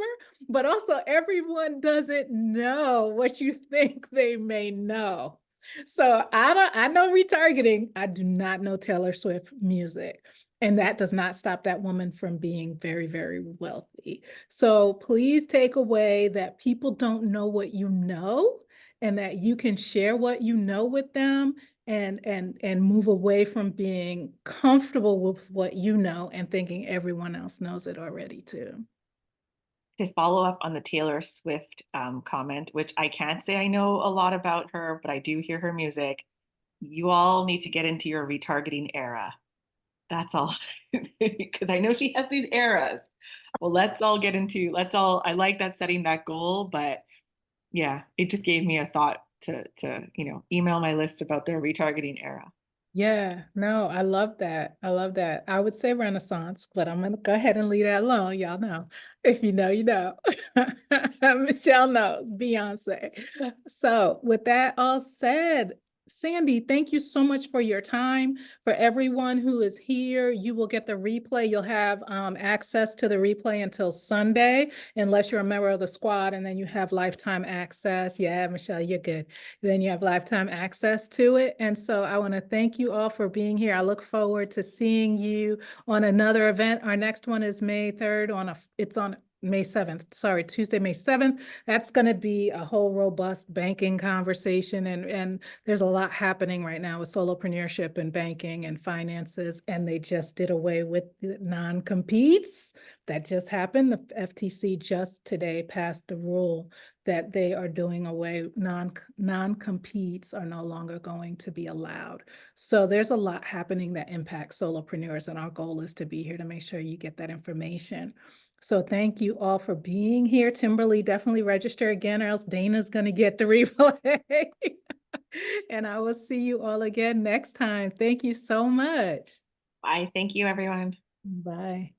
but also everyone doesn't know what you think they may know. So I know retargeting. I do not know Taylor Swift music. And that does not stop that woman from being very, very wealthy. So please take away that people don't know what you know, and that you can share what you know with them, and move away from being comfortable with what you know and thinking everyone else knows it already too. To follow up on the Taylor Swift comment, which I can't say I know a lot about her, but I do hear her music. You all need to get into your retargeting era. That's all. Because I know she has these eras. Well, I like that, setting that goal, but yeah, it just gave me a thought to email my list about their retargeting era. Yeah, no, I love that. I love that. I would say Renaissance, but I'm gonna go ahead and leave that alone. Y'all know. If you know, you know. Michelle knows, Beyonce. So with that all said, Sandy, thank you so much for your time. For everyone who is here, you will get the replay. You'll have access to the replay until Sunday, unless you're a member of the squad, and then you have lifetime access. Yeah, Michelle, you're good. Then you have lifetime access to it. And so I want to thank you all for being here. I look forward to seeing you on another event. Our next one is May 3rd it's on May 7th, sorry, Tuesday, May 7th. That's going to be a whole robust banking conversation. And there's a lot happening right now with solopreneurship and banking and finances. And they just did away with the non-competes. That just happened. The FTC just today passed the rule that they are doing away, non-competes are no longer going to be allowed. So there's a lot happening that impacts solopreneurs, and our goal is to be here to make sure you get that information. So thank you all for being here. Timberly, definitely register again, or else Dana's going to get the replay. And I will see you all again next time. Thank you so much. Bye. Thank you, everyone. Bye.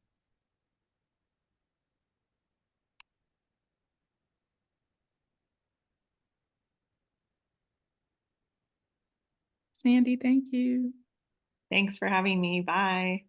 Sandy, thank you. Thanks for having me. Bye.